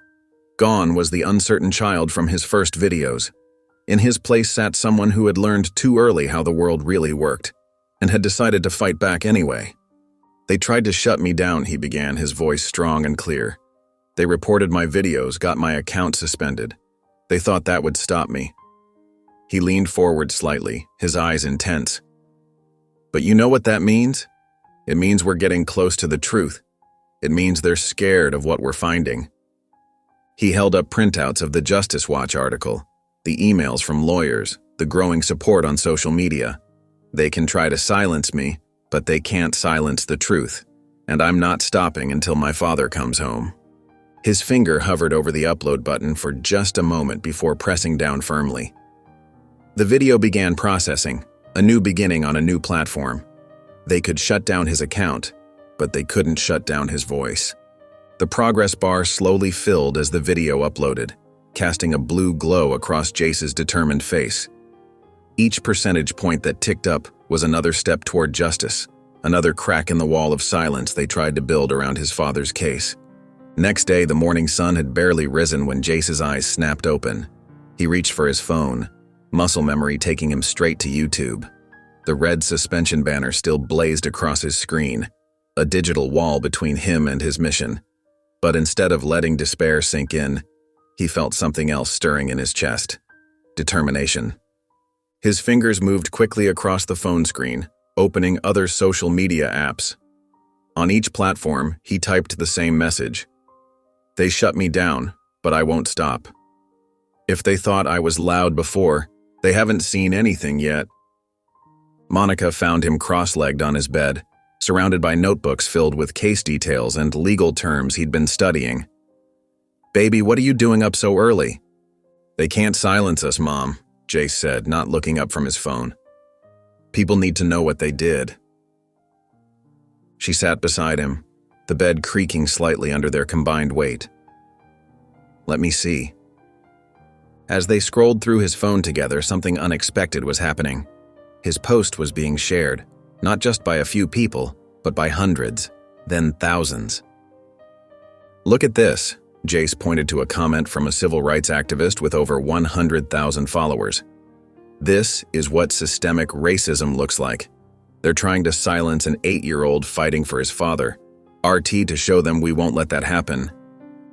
Gone was the uncertain child from his first videos. In his place sat someone who had learned too early how the world really worked, and had decided to fight back anyway. "They tried to shut me down," he began, his voice strong and clear. "They reported my videos, got my account suspended. They thought that would stop me." He leaned forward slightly, his eyes intense. "But you know what that means? It means we're getting close to the truth. It means they're scared of what we're finding." He held up printouts of the Justice Watch article, the emails from lawyers, the growing support on social media. "They can try to silence me, but they can't silence the truth, and I'm not stopping until my father comes home." His finger hovered over the upload button for just a moment before pressing down firmly. The video began processing, A new beginning on a new platform. They could shut down his account, but they couldn't shut down his voice. The progress bar slowly filled as the video uploaded, casting a blue glow across Jace's determined face. Each percentage point that ticked up was another step toward justice, another crack in the wall of silence they tried to build around his father's case. Next day, the morning sun had barely risen when Jace's eyes snapped open. He reached for his phone, muscle memory taking him straight to YouTube. The red suspension banner still blazed across his screen, a digital wall between him and his mission. But instead of letting despair sink in, he felt something else stirring in his chest. Determination. His fingers moved quickly across the phone screen, opening other social media apps. On each platform, he typed the same message. "They shut me down, but I won't stop. If they thought I was loud before, they haven't seen anything yet." Monica found him cross-legged on his bed, surrounded by notebooks filled with case details and legal terms he'd been studying. "Baby, what are you doing up so early?" "They can't silence us, Mom," Jace said, not looking up from his phone. "People need to know what they did." She sat beside him, the bed creaking slightly under their combined weight. "Let me see." As they scrolled through his phone together, something unexpected was happening. His post was being shared, not just by a few people, but by hundreds, then thousands. "Look at this," Jace pointed to a comment from a civil rights activist with over 100,000 followers. "This is what systemic racism looks like. They're trying to silence an 8-year-old fighting for his father. RT to show them we won't let that happen."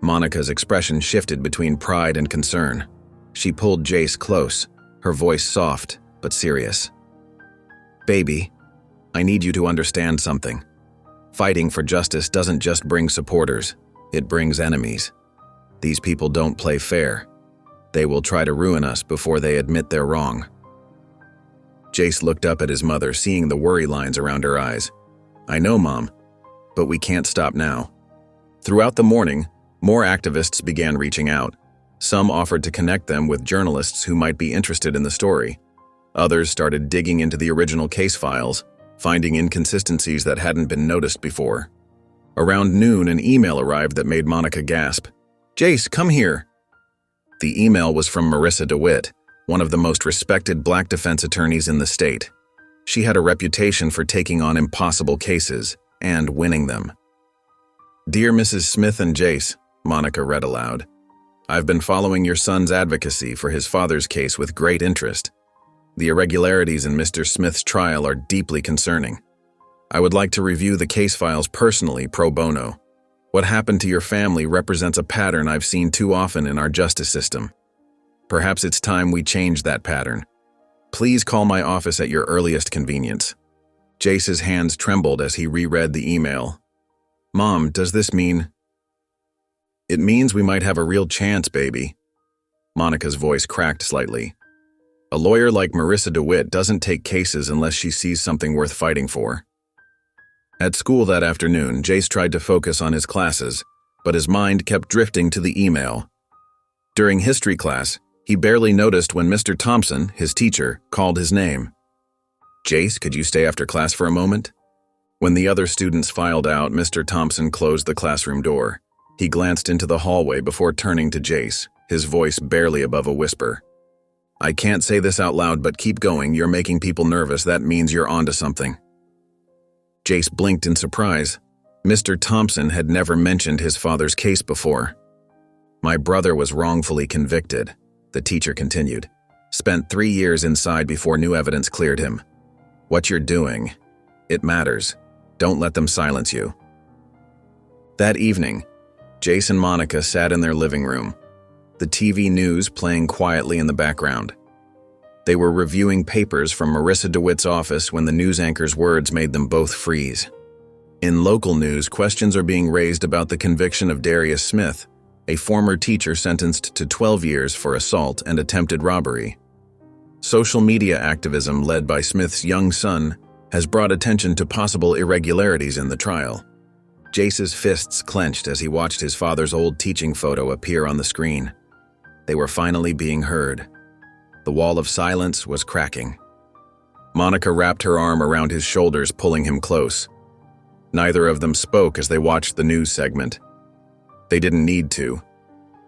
Monica's expression shifted between pride and concern. She pulled Jace close, her voice soft but serious. "Baby, I need you to understand something. Fighting for justice doesn't just bring supporters, it brings enemies. These people don't play fair. They will try to ruin us before they admit they're wrong." Jace looked up at his mother, seeing the worry lines around her eyes. "I know, Mom, but we can't stop now." Throughout the morning, more activists began reaching out. Some offered to connect them with journalists who might be interested in the story. Others started digging into the original case files, finding inconsistencies that hadn't been noticed before. Around noon, an email arrived that made Monica gasp. "Jace, come here." The email was from Marissa DeWitt, one of the most respected Black defense attorneys in the state. She had a reputation for taking on impossible cases and winning them. "Dear Mrs. Smith and Jace," Monica read aloud, "I've been following your son's advocacy for his father's case with great interest. The irregularities in Mr. Smith's trial are deeply concerning. I would like to review the case files personally pro bono. What happened to your family represents a pattern I've seen too often in our justice system. Perhaps it's time we change that pattern. Please call my office at your earliest convenience." Jace's hands trembled as he reread the email. "Mom, does this mean—" "It means we might have a real chance, baby." Monica's voice cracked slightly. "A lawyer like Marissa DeWitt doesn't take cases unless she sees something worth fighting for." At school that afternoon, Jace tried to focus on his classes, but his mind kept drifting to the email. During history class, he barely noticed when Mr. Thompson, his teacher, called his name. "Jace, could you stay after class for a moment?" When the other students filed out, Mr. Thompson closed the classroom door. He glanced into the hallway before turning to Jace, his voice barely above a whisper. "I can't say this out loud, but keep going. You're making people nervous. That means you're onto something." Jace blinked in surprise. Mr. Thompson had never mentioned his father's case before. "My brother was wrongfully convicted," the teacher continued. "Spent 3 years inside before new evidence cleared him. What you're doing, it matters. Don't let them silence you." That evening, Jace and Monica sat in their living room, the TV news playing quietly in the background. They were reviewing papers from Marissa DeWitt's office when the news anchor's words made them both freeze. In local news, questions are being raised about the conviction of Darius Smith, a former teacher sentenced to 12 years for assault and attempted robbery. Social media activism led by Smith's young son has brought attention to possible irregularities in the trial. Jace's fists clenched as he watched his father's old teaching photo appear on the screen. They were finally being heard. The wall of silence was cracking. Monica wrapped her arm around his shoulders, pulling him close. Neither of them spoke as they watched the news segment. They didn't need to.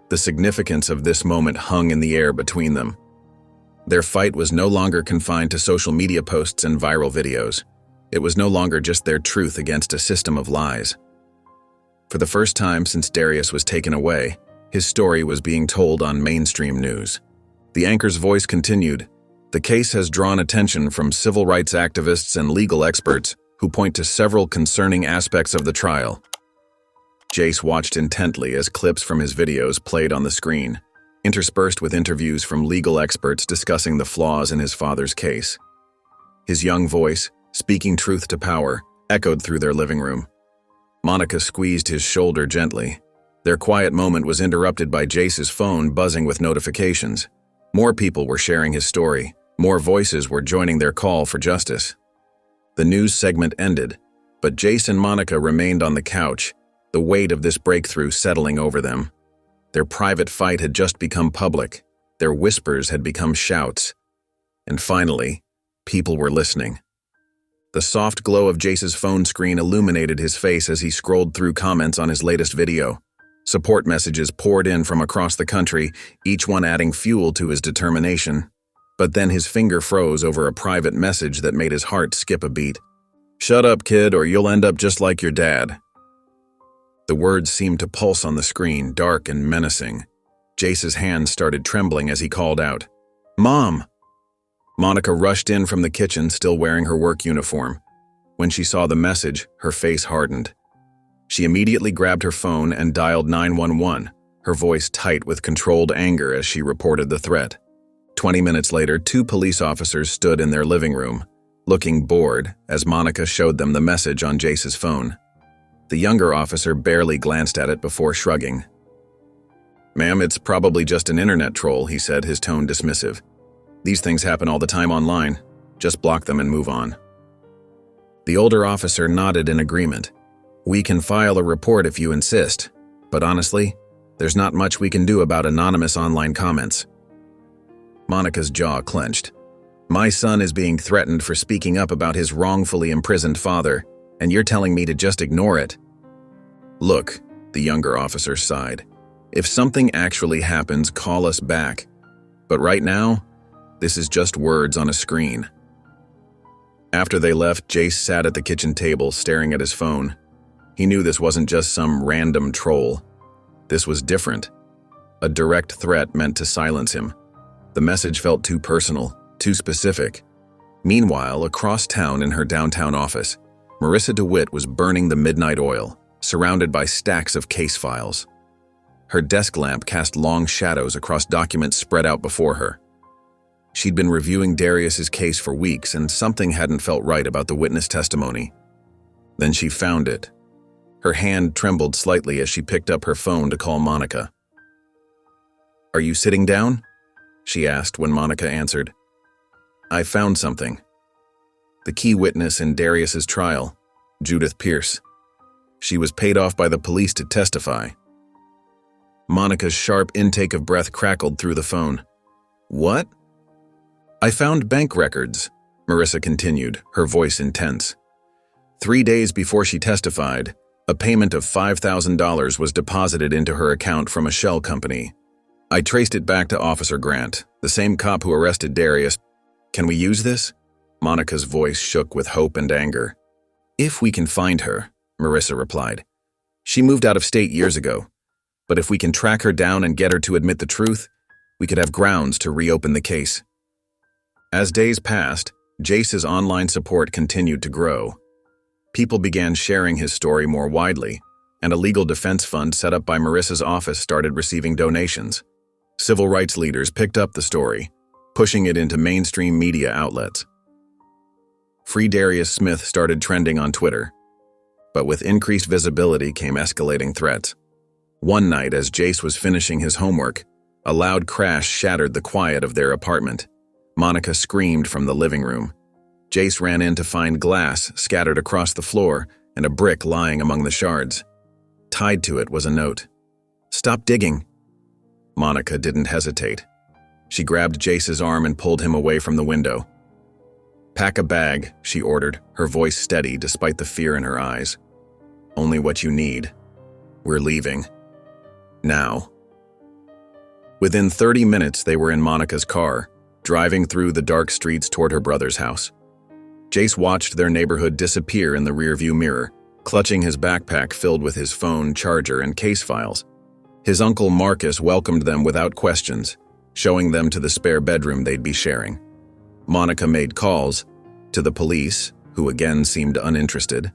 The significance of this moment hung in the air between them. Their fight was no longer confined to social media posts and viral videos. It was no longer just their truth against a system of lies. For the first time since Darius was taken away, his story was being told on mainstream news. The anchor's voice continued, "The case has drawn attention from civil rights activists and legal experts who point to several concerning aspects of the trial." Jace watched intently as clips from his videos played on the screen, interspersed with interviews from legal experts discussing the flaws in his father's case. His young voice, speaking truth to power, echoed through their living room. Monica squeezed his shoulder gently. Their quiet moment was interrupted by Jace's phone buzzing with notifications. More people were sharing his story. More voices were joining their call for justice. The news segment ended, but Jace and Monica remained on the couch, the weight of this breakthrough settling over them. Their private fight had just become public. Their whispers had become shouts. And finally, people were listening. The soft glow of Jace's phone screen illuminated his face as he scrolled through comments on his latest video. Support messages poured in from across the country, each one adding fuel to his determination. But then his finger froze over a private message that made his heart skip a beat. "Shut up, kid, or you'll end up just like your dad." The words seemed to pulse on the screen, dark and menacing. Jace's hands started trembling as he called out, "Mom!" Monica rushed in from the kitchen, still wearing her work uniform. When she saw the message, her face hardened. She immediately grabbed her phone and dialed 911, her voice tight with controlled anger as she reported the threat. 20 minutes later, 2 police officers stood in their living room, looking bored as Monica showed them the message on Jace's phone. The younger officer barely glanced at it before shrugging. "Ma'am, it's probably just an internet troll," he said, his tone dismissive. "These things happen all the time online. Just block them and move on." The older officer nodded in agreement. "We can file a report if you insist, but honestly, there's not much we can do about anonymous online comments." Monica's jaw clenched. "My son is being threatened for speaking up about his wrongfully imprisoned father, and you're telling me to just ignore it?" "Look," the younger officer sighed. "If something actually happens, call us back. But right now, this is just words on a screen." After they left, Jace sat at the kitchen table, staring at his phone. He knew this wasn't just some random troll. This was different. A direct threat meant to silence him. The message felt too personal, too specific. Meanwhile, across town in her downtown office, Marissa DeWitt was burning the midnight oil, surrounded by stacks of case files. Her desk lamp cast long shadows across documents spread out before her. She'd been reviewing Darius's case for weeks, and something hadn't felt right about the witness testimony. Then she found it. Her hand trembled slightly as she picked up her phone to call Monica. "Are you sitting down?" she asked when Monica answered. "I found something. The key witness in Darius's trial, Judith Pierce. She was paid off by the police to testify." Monica's sharp intake of breath crackled through the phone. "What?" "I found bank records," Marissa continued, her voice intense. 3 days before she testified, a payment of $5,000 was deposited into her account from a shell company. I traced it back to Officer Grant, the same cop who arrested Darius. "Can we use this?" Monica's voice shook with hope and anger. "If we can find her," Marissa replied. "She moved out of state years ago. But if we can track her down and get her to admit the truth, we could have grounds to reopen the case." As days passed, Jace's online support continued to grow. People began sharing his story more widely, and a legal defense fund set up by Marissa's office started receiving donations. Civil rights leaders picked up the story, pushing it into mainstream media outlets. Free Darius Smith started trending on Twitter. But with increased visibility came escalating threats. One night, as Jace was finishing his homework, a loud crash shattered the quiet of their apartment. Monica screamed from the living room. Jace ran in to find glass scattered across the floor and a brick lying among the shards. Tied to it was a note. "Stop digging." Monica didn't hesitate. She grabbed Jace's arm and pulled him away from the window. "Pack a bag," she ordered, her voice steady despite the fear in her eyes. "Only what you need. We're leaving. Now." Within 30 minutes, they were in Monica's car, driving through the dark streets toward her brother's house. Jace watched their neighborhood disappear in the rearview mirror, clutching his backpack filled with his phone, charger, and case files. His uncle Marcus welcomed them without questions, showing them to the spare bedroom they'd be sharing. Monica made calls to the police, who again seemed uninterested,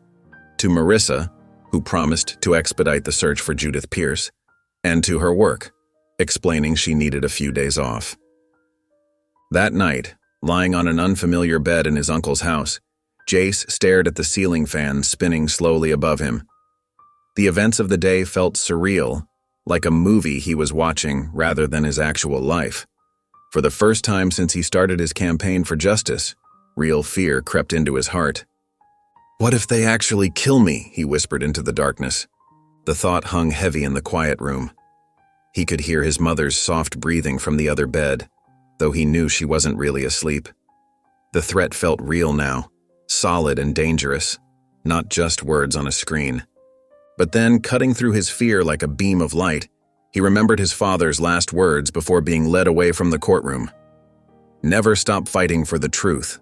to Marissa, who promised to expedite the search for Judith Pierce, and to her work, explaining she needed a few days off. That night, lying on an unfamiliar bed in his uncle's house, Jace stared at the ceiling fan spinning slowly above him. The events of the day felt surreal, like a movie he was watching rather than his actual life. For the first time since he started his campaign for justice, real fear crept into his heart. "What if they actually kill me?" he whispered into the darkness. The thought hung heavy in the quiet room. He could hear his mother's soft breathing from the other bed, though he knew she wasn't really asleep. The threat felt real now, solid and dangerous, not just words on a screen. But then, cutting through his fear like a beam of light, he remembered his father's last words before being led away from the courtroom. "Never stop fighting for the truth."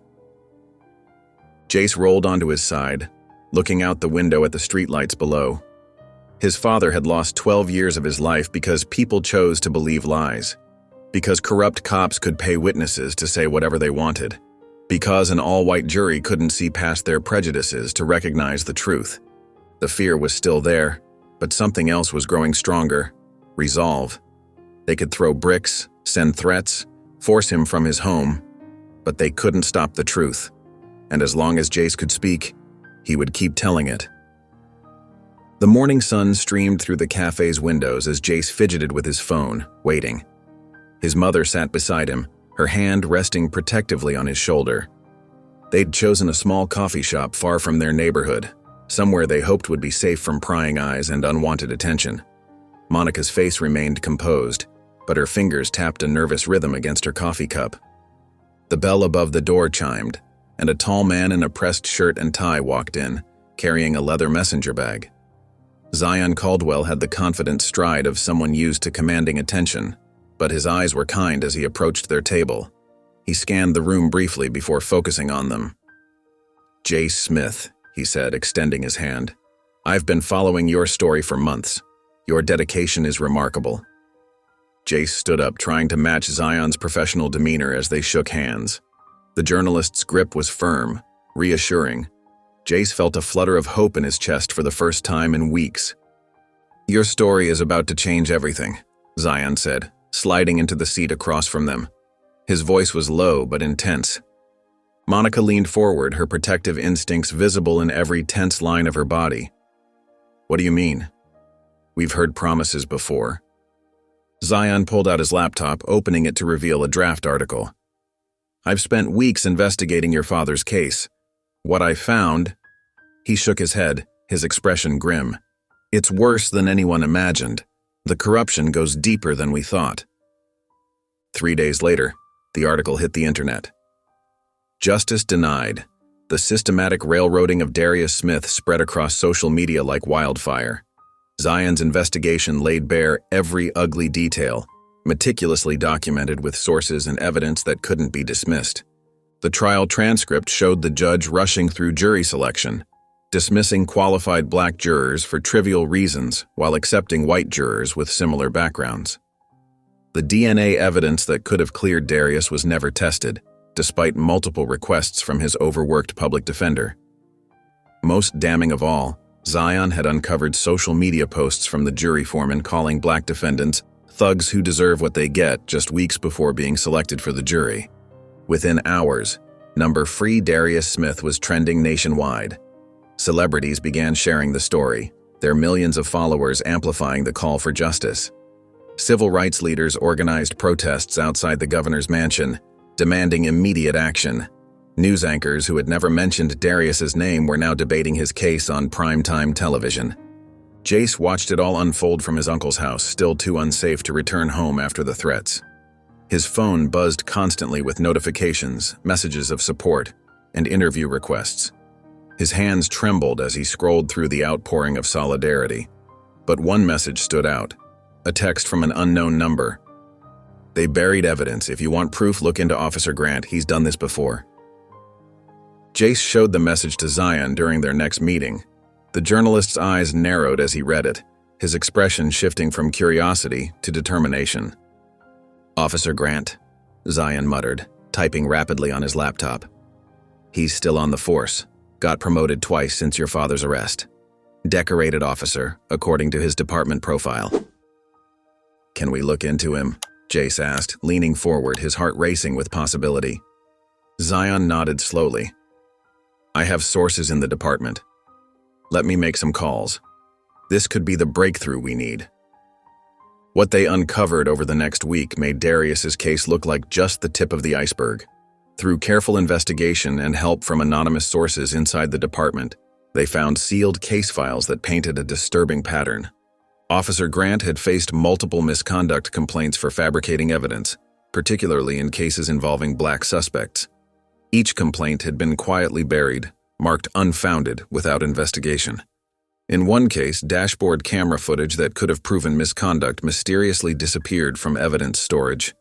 Jace rolled onto his side, looking out the window at the streetlights below. His father had lost 12 years of his life because people chose to believe lies, because corrupt cops could pay witnesses to say whatever they wanted, because an all-white jury couldn't see past their prejudices to recognize the truth. The fear was still there, but something else was growing stronger: resolve. They could throw bricks, send threats, force him from his home, but they couldn't stop the truth. And as long as Jace could speak, he would keep telling it. The morning sun streamed through the cafe's windows as Jace fidgeted with his phone, waiting. His mother sat beside him, her hand resting protectively on his shoulder. They'd chosen a small coffee shop far from their neighborhood, somewhere they hoped would be safe from prying eyes and unwanted attention. Monica's face remained composed, but her fingers tapped a nervous rhythm against her coffee cup. The bell above the door chimed, and a tall man in a pressed shirt and tie walked in, carrying a leather messenger bag. Zion Caldwell had the confident stride of someone used to commanding attention, but his eyes were kind as he approached their table. He scanned the room briefly before focusing on them. "Jace Smith," he said, extending his hand. "I've been following your story for months. Your dedication is remarkable." Jace stood up, trying to match Zion's professional demeanor as they shook hands. The journalist's grip was firm, reassuring. Jace felt a flutter of hope in his chest for the first time in weeks. "Your story is about to change everything," Zion said, sliding into the seat across from them. His voice was low but intense. Monica leaned forward, her protective instincts visible in every tense line of her body. "What do you mean?" "We've heard promises before." Zion pulled out his laptop, opening it to reveal a draft article. "I've spent weeks investigating your father's case. What I found..." He shook his head, his expression grim. "It's worse than anyone imagined. The corruption goes deeper than we thought." 3 days later, the article hit the internet. Justice denied. The systematic railroading of Darius Smith spread across social media like wildfire. Zion's investigation laid bare every ugly detail, meticulously documented with sources and evidence that couldn't be dismissed. The trial transcript showed the judge rushing through jury selection, dismissing qualified black jurors for trivial reasons while accepting white jurors with similar backgrounds. The DNA evidence that could have cleared Darius was never tested, despite multiple requests from his overworked public defender. Most damning of all, Zion had uncovered social media posts from the jury foreman calling black defendants thugs who deserve what they get just weeks before being selected for the jury. Within hours, Free Darius Smith was trending nationwide. Celebrities began sharing the story, their millions of followers amplifying the call for justice. Civil rights leaders organized protests outside the governor's mansion, demanding immediate action. News anchors who had never mentioned Darius's name were now debating his case on primetime television. Jace watched it all unfold from his uncle's house, still too unsafe to return home after the threats. His phone buzzed constantly with notifications, messages of support. and interview requests. His hands trembled as he scrolled through the outpouring of solidarity. But one message stood out, a text from an unknown number. "They buried evidence. If you want proof, look into Officer Grant. He's done this before." Jace showed the message to Zion during their next meeting. The journalist's eyes narrowed as he read it, his expression shifting from curiosity to determination. "Officer Grant," Zion muttered, typing rapidly on his laptop. "He's still on the force. Got promoted twice since your father's arrest. Decorated officer, according to his department profile." "Can we look into him?" Jace asked, leaning forward, his heart racing with possibility. Zion nodded slowly. "I have sources in the department. Let me make some calls. This could be the breakthrough we need." What they uncovered over the next week made Darius's case look like just the tip of the iceberg. Through careful investigation and help from anonymous sources inside the department, they found sealed case files that painted a disturbing pattern. Officer Grant had faced multiple misconduct complaints for fabricating evidence, particularly in cases involving black suspects. Each complaint had been quietly buried, marked unfounded without investigation. In one case, dashboard camera footage that could have proven misconduct mysteriously disappeared from evidence storage.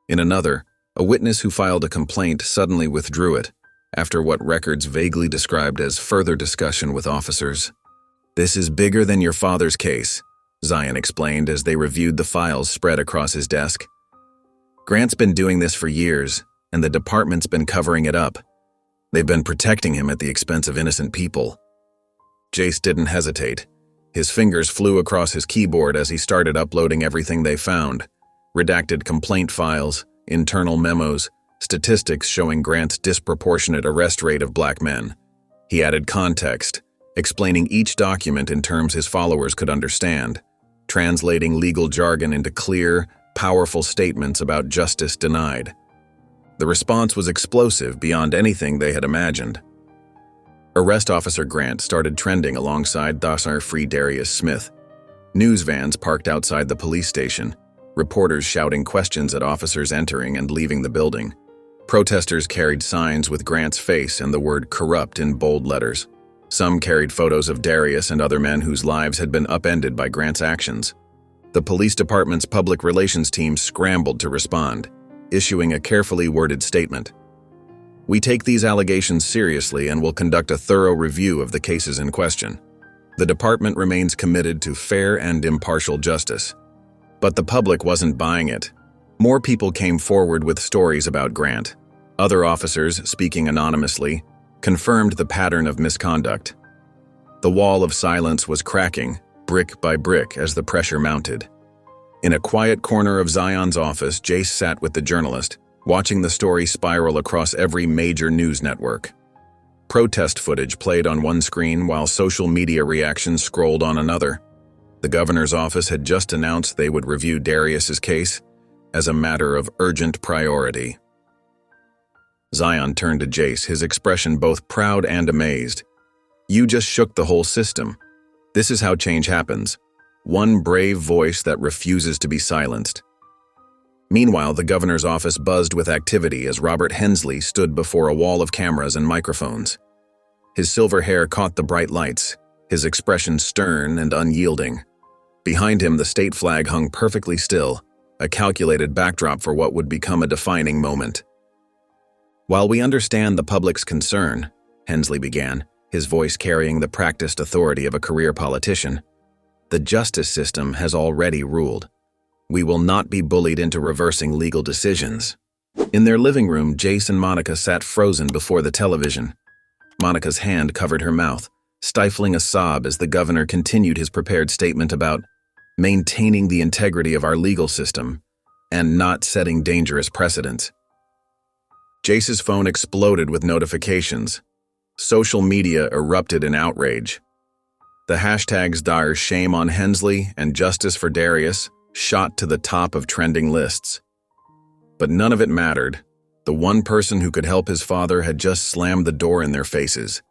In another, a witness who filed a complaint suddenly withdrew it, after what records vaguely described as further discussion with officers. "This is bigger than your father's case," Zion explained as they reviewed the files spread across his desk. "Grant's been doing this for years, and the department's been covering it up. They've been protecting him at the expense of innocent people." Jace didn't hesitate. His fingers flew across his keyboard as he started uploading everything they found: redacted complaint files, internal memos, statistics showing Grant's disproportionate arrest rate of black men. He added context, explaining each document in terms his followers could understand, translating legal jargon into clear, powerful statements about justice denied. The response was explosive beyond anything they had imagined. Arrest Officer Grant started trending alongside Thasar-free Darius Smith. News vans parked outside the police station, reporters shouting questions at officers entering and leaving the building. Protesters carried signs with Grant's face and the word corrupt in bold letters. Some carried photos of Darius and other men whose lives had been upended by Grant's actions. The police department's public relations team scrambled to respond, issuing a carefully worded statement. "We take these allegations seriously and will conduct a thorough review of the cases in question. The department remains committed to fair and impartial justice." But the public wasn't buying it. More people came forward with stories about Grant. Other officers, speaking anonymously, confirmed the pattern of misconduct. The wall of silence was cracking, brick by brick, as the pressure mounted. In a quiet corner of Zion's office, Jace sat with the journalist, watching the story spiral across every major news network. Protest footage played on one screen while social media reactions scrolled on another. The governor's office had just announced they would review Darius's case as a matter of urgent priority. Zion turned to Jace, his expression both proud and amazed. "You just shook the whole system. This is how change happens. One brave voice that refuses to be silenced." Meanwhile, the governor's office buzzed with activity as Robert Hensley stood before a wall of cameras and microphones. His silver hair caught the bright lights, his expression stern and unyielding. Behind him, the state flag hung perfectly still, a calculated backdrop for what would become a defining moment. "While we understand the public's concern," Hensley began, his voice carrying the practiced authority of a career politician, "the justice system has already ruled. We will not be bullied into reversing legal decisions." In their living room, Jace and Monica sat frozen before the television. Monica's hand covered her mouth, stifling a sob as the governor continued his prepared statement about maintaining the integrity of our legal system and not setting dangerous precedents. Jace's phone exploded with notifications. Social media erupted in outrage. The hashtags dire "shame on Hensley" and "justice for Darius" shot to the top of trending lists. But none of it mattered. The one person who could help his father had just slammed the door in their faces.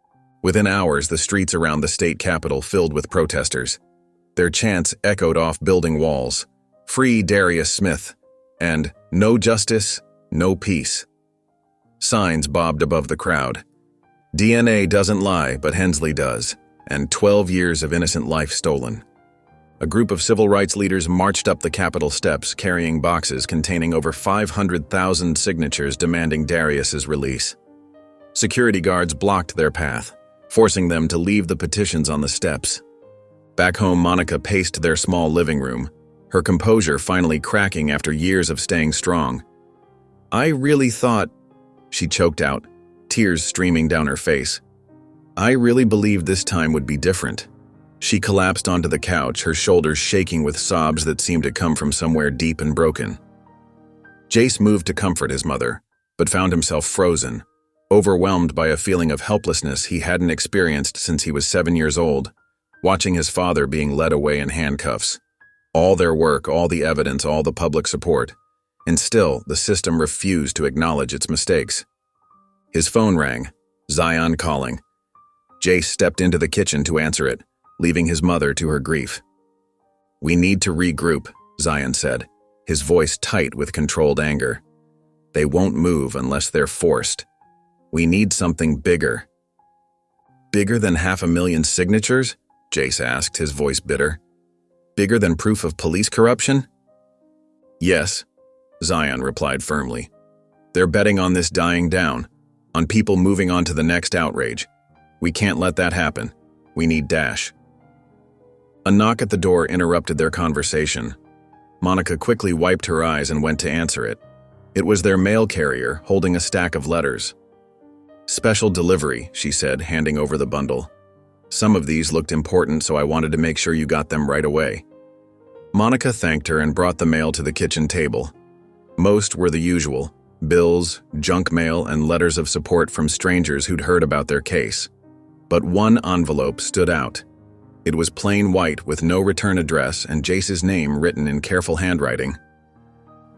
Within hours, the streets around the state capitol filled with protesters. Their chants echoed off building walls: "Free Darius Smith" and "No justice, no peace." Signs bobbed above the crowd, DNA doesn't lie, but Hensley does, and 12 years of innocent life stolen. A group of civil rights leaders marched up the Capitol steps carrying boxes containing over 500,000 signatures demanding Darius's release. Security guards blocked their path, forcing them to leave the petitions on the steps. Back home, Monica paced their small living room, her composure finally cracking after years of staying strong. "I really thought," she choked out, tears streaming down her face. "I really believed this time would be different." She collapsed onto the couch, her shoulders shaking with sobs that seemed to come from somewhere deep and broken. Jace moved to comfort his mother, but found himself frozen, overwhelmed by a feeling of helplessness he hadn't experienced since he was 7 years old, watching his father being led away in handcuffs. All their work, all the evidence, all the public support, and still the system refused to acknowledge its mistakes. His phone rang, Zion calling. Jace stepped into the kitchen to answer it, leaving his mother to her grief. "We need to regroup," Zion said, his voice tight with controlled anger. "They won't move unless they're forced. We need something bigger." "Bigger than 500,000 signatures?" Jace asked, his voice bitter. "Bigger than proof of police corruption?" "Yes," Zion replied firmly. "They're betting on this dying down, on people moving on to the next outrage. We can't let that happen. We need Dash." A knock at the door interrupted their conversation. Monica quickly wiped her eyes and went to answer it. It was their mail carrier, holding a stack of letters. "Special delivery," she said, handing over the bundle. "Some of these looked important, so I wanted to make sure you got them right away." Monica thanked her and brought the mail to the kitchen table. Most were the usual: bills, junk mail, and letters of support from strangers who'd heard about their case. But one envelope stood out. It was plain white with no return address and Jace's name written in careful handwriting.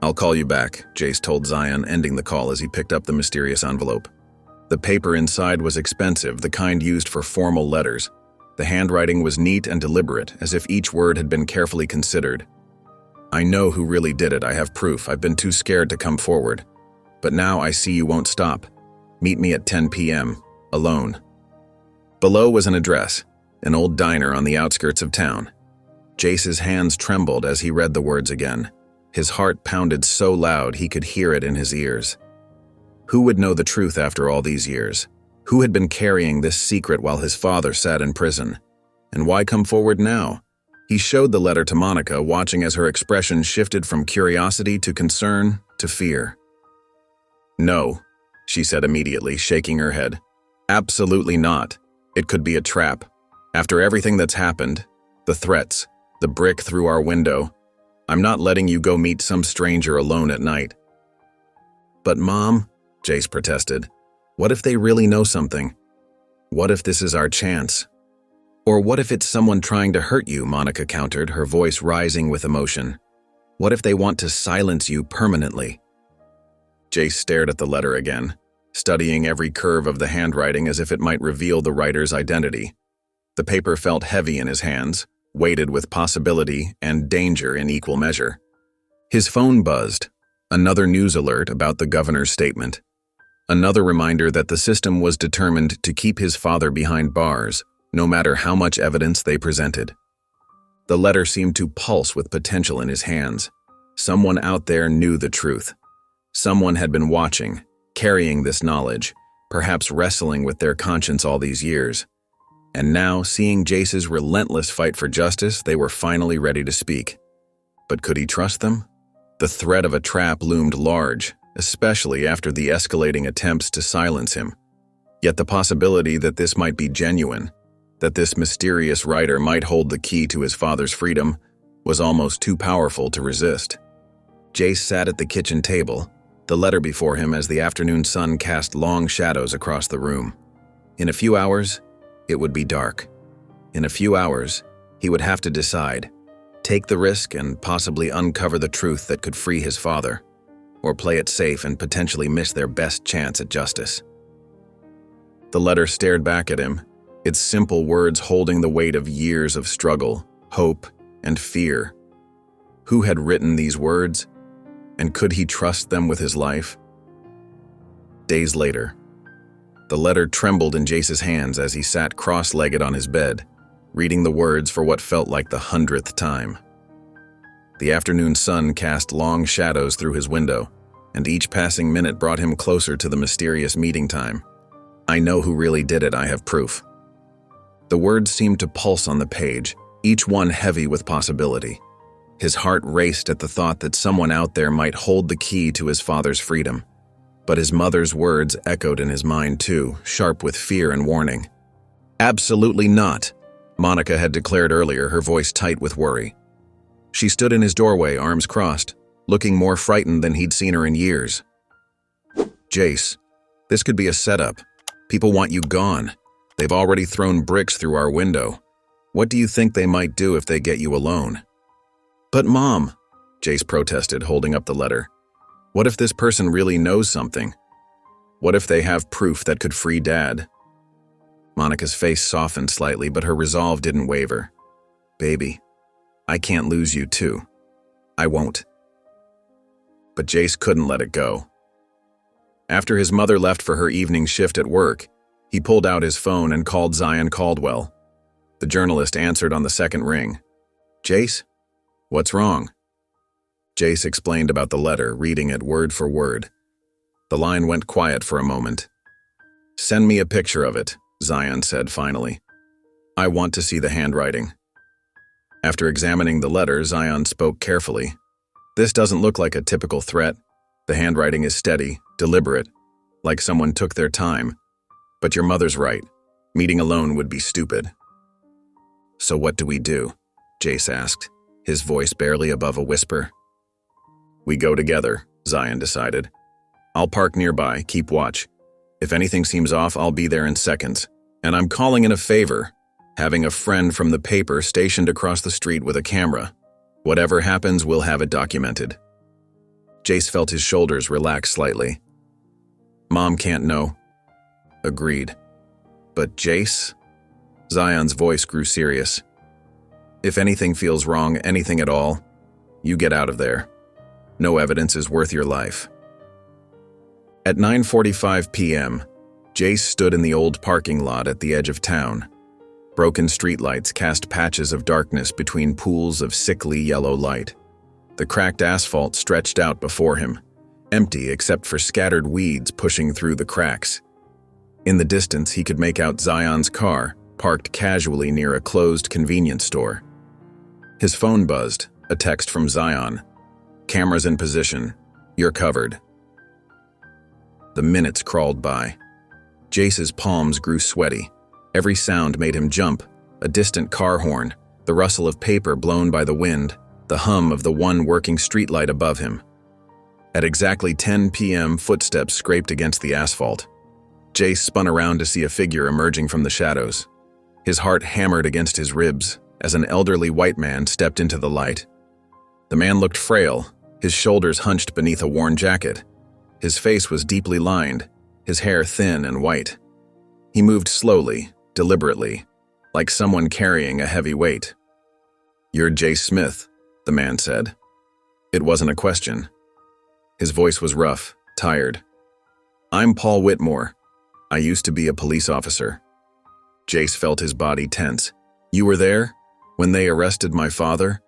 "I'll call you back," Jace told Zion, ending the call as he picked up the mysterious envelope. The paper inside was expensive, the kind used for formal letters. The handwriting was neat and deliberate, as if each word had been carefully considered. "I know who really did it. I have proof. I've been too scared to come forward. But now I see you won't stop. Meet me at 10 p.m., alone." Below was an address, an old diner on the outskirts of town. Jace's hands trembled as he read the words again. His heart pounded so loud he could hear it in his ears. Who would know the truth after all these years? Who had been carrying this secret while his father sat in prison? And why come forward now? He showed the letter to Monica, watching as her expression shifted from curiosity to concern to fear. "No," she said immediately, shaking her head. "Absolutely not. It could be a trap. After everything that's happened, the threats, the brick through our window, I'm not letting you go meet some stranger alone at night." "But Mom," Jace protested, "what if they really know something? What if this is our chance?" "Or what if it's someone trying to hurt you?" Monica countered, her voice rising with emotion. "What if they want to silence you permanently?" Jace stared at the letter again, studying every curve of the handwriting as if it might reveal the writer's identity. The paper felt heavy in his hands, weighted with possibility and danger in equal measure. His phone buzzed, another news alert about the governor's statement. Another reminder that the system was determined to keep his father behind bars, no matter how much evidence they presented. The letter seemed to pulse with potential in his hands. Someone out there knew the truth. Someone had been watching, carrying this knowledge, perhaps wrestling with their conscience all these years. And now, seeing Jace's relentless fight for justice, they were finally ready to speak. But could he trust them? The threat of a trap loomed large, especially after the escalating attempts to silence him. Yet the possibility that this might be genuine, that this mysterious writer might hold the key to his father's freedom, was almost too powerful to resist. Jace sat at the kitchen table, the letter before him as the afternoon sun cast long shadows across the room. In a few hours, it would be dark. In a few hours, he would have to decide, take the risk and possibly uncover the truth that could free his father, or play it safe and potentially miss their best chance at justice. The letter stared back at him, its simple words holding the weight of years of struggle, hope, and fear. Who had written these words, and could he trust them with his life? Days later. The letter trembled in Jace's hands as he sat cross-legged on his bed, reading the words for what felt like the 100th time. The afternoon sun cast long shadows through his window, and each passing minute brought him closer to the mysterious meeting time. I know who really did it, I have proof. The words seemed to pulse on the page, each one heavy with possibility. His heart raced at the thought that someone out there might hold the key to his father's freedom. But his mother's words echoed in his mind too, sharp with fear and warning. Absolutely not, Monica had declared earlier, her voice tight with worry. She stood in his doorway, arms crossed, looking more frightened than he'd seen her in years. Jace, this could be a setup. People want you gone. They've already thrown bricks through our window. What do you think they might do if they get you alone? But Mom, Jace protested, holding up the letter. What if this person really knows something? What if they have proof that could free Dad? Monica's face softened slightly, but her resolve didn't waver. Baby, I can't lose you too. I won't. But Jace couldn't let it go. After his mother left for her evening shift at work, he pulled out his phone and called Zion Caldwell. The journalist answered on the second ring. Jace? What's wrong? Jace explained about the letter, reading it word for word. The line went quiet for a moment. Send me a picture of it, Zion said finally. I want to see the handwriting. After examining the letter, Zion spoke carefully. This doesn't look like a typical threat. The handwriting is steady, deliberate, like someone took their time. But your mother's right. Meeting alone would be stupid. So what do we do? Jace asked, his voice barely above a whisper. We go together, Zion decided. I'll park nearby, keep watch. If anything seems off, I'll be there in seconds. And I'm calling in a favor, having a friend from the paper stationed across the street with a camera. Whatever happens, we'll have it documented. Jace felt his shoulders relax slightly. Mom can't know. Agreed. But Jace? Zion's voice grew serious. If anything feels wrong, anything at all, you get out of there. No evidence is worth your life. At 9:45 p.m., Jace stood in the old parking lot at the edge of town. Broken streetlights cast patches of darkness between pools of sickly yellow light. The cracked asphalt stretched out before him, empty except for scattered weeds pushing through the cracks. In the distance, he could make out Zion's car, parked casually near a closed convenience store. His phone buzzed, a text from Zion. Cameras in position. You're covered. The minutes crawled by. Jace's palms grew sweaty. Every sound made him jump. A distant car horn, the rustle of paper blown by the wind, the hum of the one working streetlight above him. At exactly 10 p.m., footsteps scraped against the asphalt. Jace spun around to see a figure emerging from the shadows. His heart hammered against his ribs as an elderly white man stepped into the light. The man looked frail, his shoulders hunched beneath a worn jacket. His face was deeply lined, his hair thin and white. He moved slowly, deliberately, like someone carrying a heavy weight. You're Jace Smith, the man said. It wasn't a question. His voice was rough, tired. I'm Paul Whitmore. I used to be a police officer. Jace felt his body tense. You were there? When they arrested my father?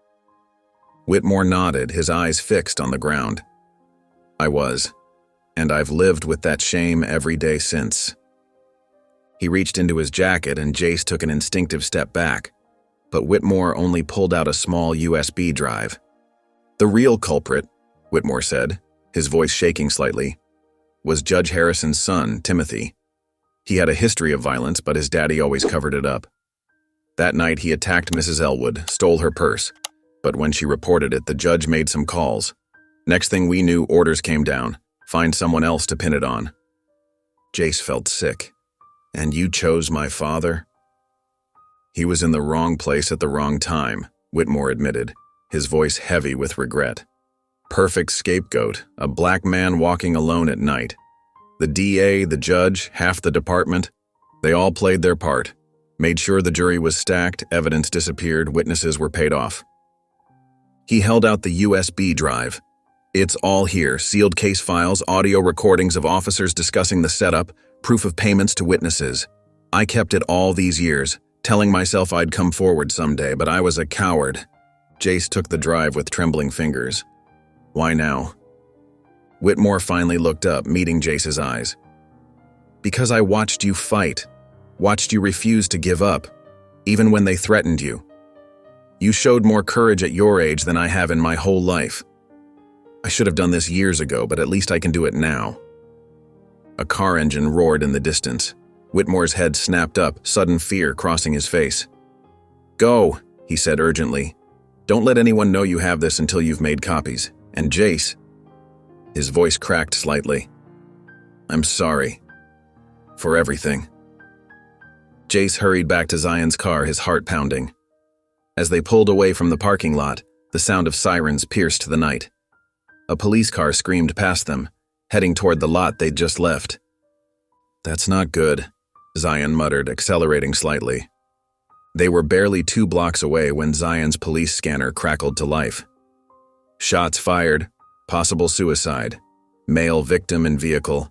Whitmore nodded, his eyes fixed on the ground. I was, and I've lived with that shame every day since. He reached into his jacket and Jace took an instinctive step back, but Whitmore only pulled out a small USB drive. The real culprit, Whitmore said, his voice shaking slightly, was Judge Harrison's son, Timothy. He had a history of violence, but his daddy always covered it up. That night he attacked Mrs. Elwood, stole her purse, but when she reported it, the judge made some calls. Next thing we knew, orders came down. Find someone else to pin it on. Jace felt sick. And you chose my father? He was in the wrong place at the wrong time, Whitmore admitted, his voice heavy with regret. Perfect scapegoat, a black man walking alone at night. The DA, the judge, half the department, they all played their part. Made sure the jury was stacked, evidence disappeared, witnesses were paid off. He held out the USB drive. It's all here, sealed case files, audio recordings of officers discussing the setup, proof of payments to witnesses. I kept it all these years, telling myself I'd come forward someday, but I was a coward. Jace took the drive with trembling fingers. Why now? Whitmore finally looked up, meeting Jace's eyes. Because I watched you fight, watched you refuse to give up, even when they threatened you. You showed more courage at your age than I have in my whole life. I should have done this years ago, but at least I can do it now. A car engine roared in the distance. Whitmore's head snapped up, sudden fear crossing his face. Go, he said urgently. Don't let anyone know you have this until you've made copies. And Jace. His voice cracked slightly. I'm sorry. For everything. Jace hurried back to Zion's car, his heart pounding. As they pulled away from the parking lot, the sound of sirens pierced the night. A police car screamed past them, heading toward the lot they'd just left. That's not good, Zion muttered, accelerating slightly. They were barely 2 blocks away when Zion's police scanner crackled to life. Shots fired, possible suicide, male victim in vehicle.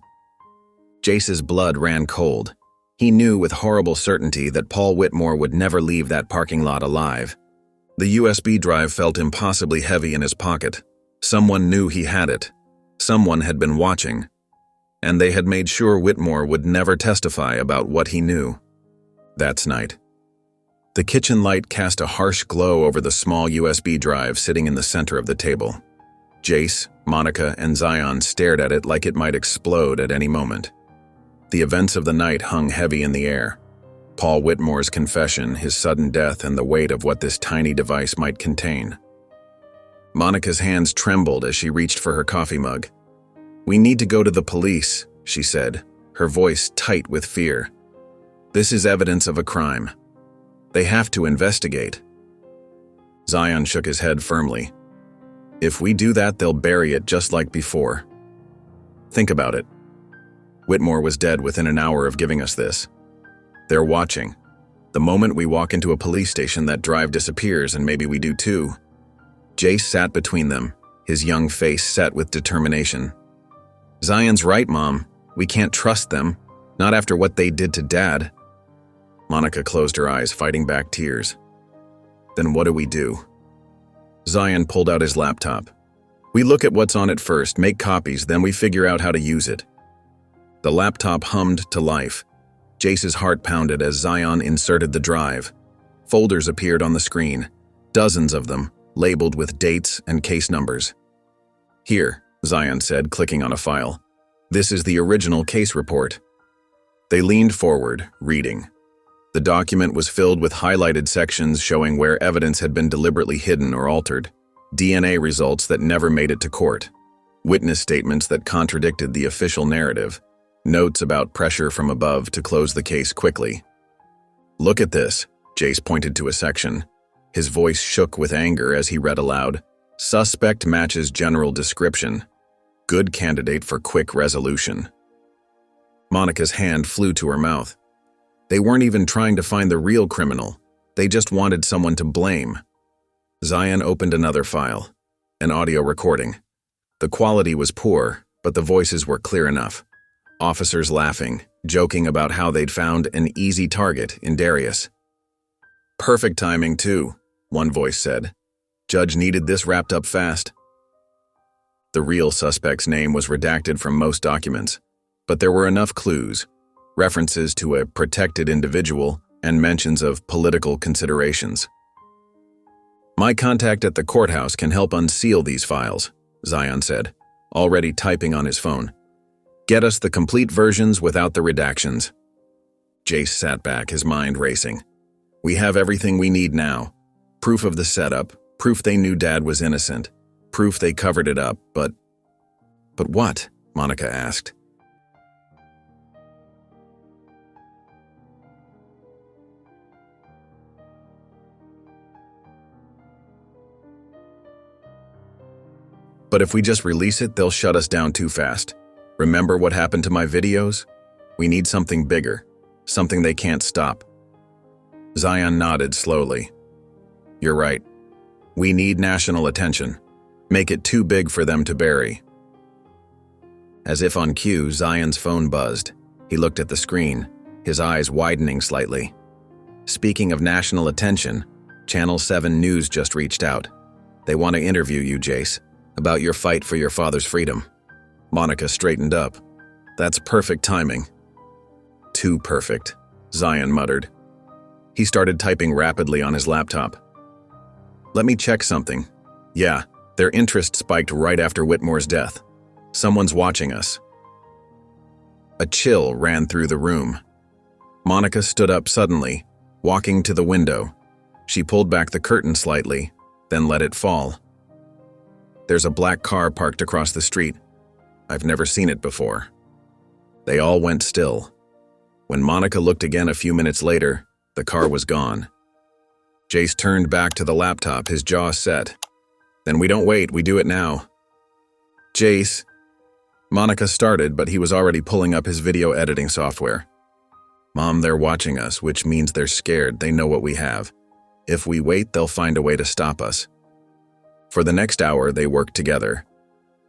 Jace's blood ran cold. He knew with horrible certainty that Paul Whitmore would never leave that parking lot alive. The USB drive felt impossibly heavy in his pocket. Someone knew he had it. Someone had been watching. And they had made sure Whitmore would never testify about what he knew. That's night. The kitchen light cast a harsh glow over the small USB drive sitting in the center of the table. Jace, Monica, and Zion stared at it like it might explode at any moment. The events of the night hung heavy in the air. Paul Whitmore's confession, his sudden death, and the weight of what this tiny device might contain. Monica's hands trembled as she reached for her coffee mug. We need to go to the police, she said, her voice tight with fear. This is evidence of a crime. They have to investigate. Zion shook his head firmly. If we do that, they'll bury it just like before. Think about it. Whitmore was dead within an hour of giving us this. They're watching. The moment we walk into a police station, that drive disappears, and maybe we do too. Jace sat between them, his young face set with determination. Zion's right, Mom. We can't trust them, not after what they did to Dad. Monica closed her eyes, fighting back tears. Then what do we do? Zion pulled out his laptop. We look at what's on it first, make copies, then we figure out how to use it. The laptop hummed to life. Jace's heart pounded as Zion inserted the drive. Folders appeared on the screen, dozens of them, labeled with dates and case numbers. Here, Zion said, clicking on a file. This is the original case report. They leaned forward, reading. The document was filled with highlighted sections showing where evidence had been deliberately hidden or altered, DNA results that never made it to court, witness statements that contradicted the official narrative, notes about pressure from above to close the case quickly. Look at this, Jace pointed to a section. His voice shook with anger as he read aloud. Suspect matches general description. Good candidate for quick resolution. Monica's hand flew to her mouth. They weren't even trying to find the real criminal. They just wanted someone to blame. Zion opened another file, an audio recording. The quality was poor, but the voices were clear enough. Officers laughing, joking about how they'd found an easy target in Darius. Perfect timing, too, one voice said. Judge needed this wrapped up fast. The real suspect's name was redacted from most documents, but there were enough clues, references to a protected individual, and mentions of political considerations. My contact at the courthouse can help unseal these files, Zion said, already typing on his phone. Get us the complete versions without the redactions. Jace sat back, his mind racing. We have everything we need now. Proof of the setup, proof they knew Dad was innocent, proof they covered it up, but what? Monica asked. But if we just release it, they'll shut us down too fast. Remember what happened to my videos? We need something bigger, something they can't stop. Zion nodded slowly. You're right. We need national attention. Make it too big for them to bury. As if on cue, Zion's phone buzzed. He looked at the screen, his eyes widening slightly. Speaking of national attention, Channel 7 News just reached out. They want to interview you, Jace, about your fight for your father's freedom. Monica straightened up. That's perfect timing. Too perfect, Zion muttered. He started typing rapidly on his laptop. Let me check something. Yeah, their interest spiked right after Whitmore's death. Someone's watching us. A chill ran through the room. Monica stood up suddenly, walking to the window. She pulled back the curtain slightly, then let it fall. There's a black car parked across the street. I've never seen it before. They all went still. When Monica looked again a few minutes later, the car was gone. Jace turned back to the laptop, his jaw set. Then we don't wait, we do it now. Jace. Monica started, but he was already pulling up his video editing software. Mom, they're watching us, which means they're scared. They know what we have. If we wait, they'll find a way to stop us. For the next hour, they worked together.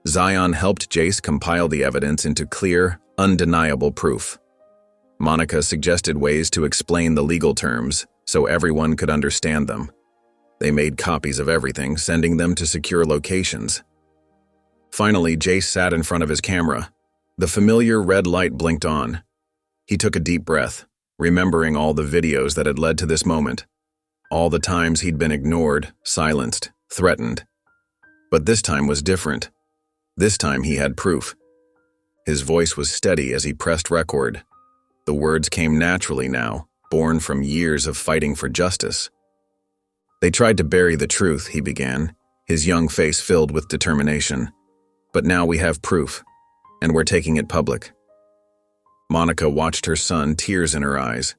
Zion helped Jace compile the evidence into clear, undeniable proof. Monica suggested ways to explain the legal terms so everyone could understand them. They made copies of everything, sending them to secure locations. Finally, Jace sat in front of his camera. The familiar red light blinked on. He took a deep breath, remembering all the videos that had led to this moment. All the times he'd been ignored, silenced, threatened. But this time was different. This time he had proof. His voice was steady as he pressed record. The words came naturally now, born from years of fighting for justice. They tried to bury the truth, he began, his young face filled with determination. But now we have proof, and we're taking it public. Monica watched her son, tears in her eyes.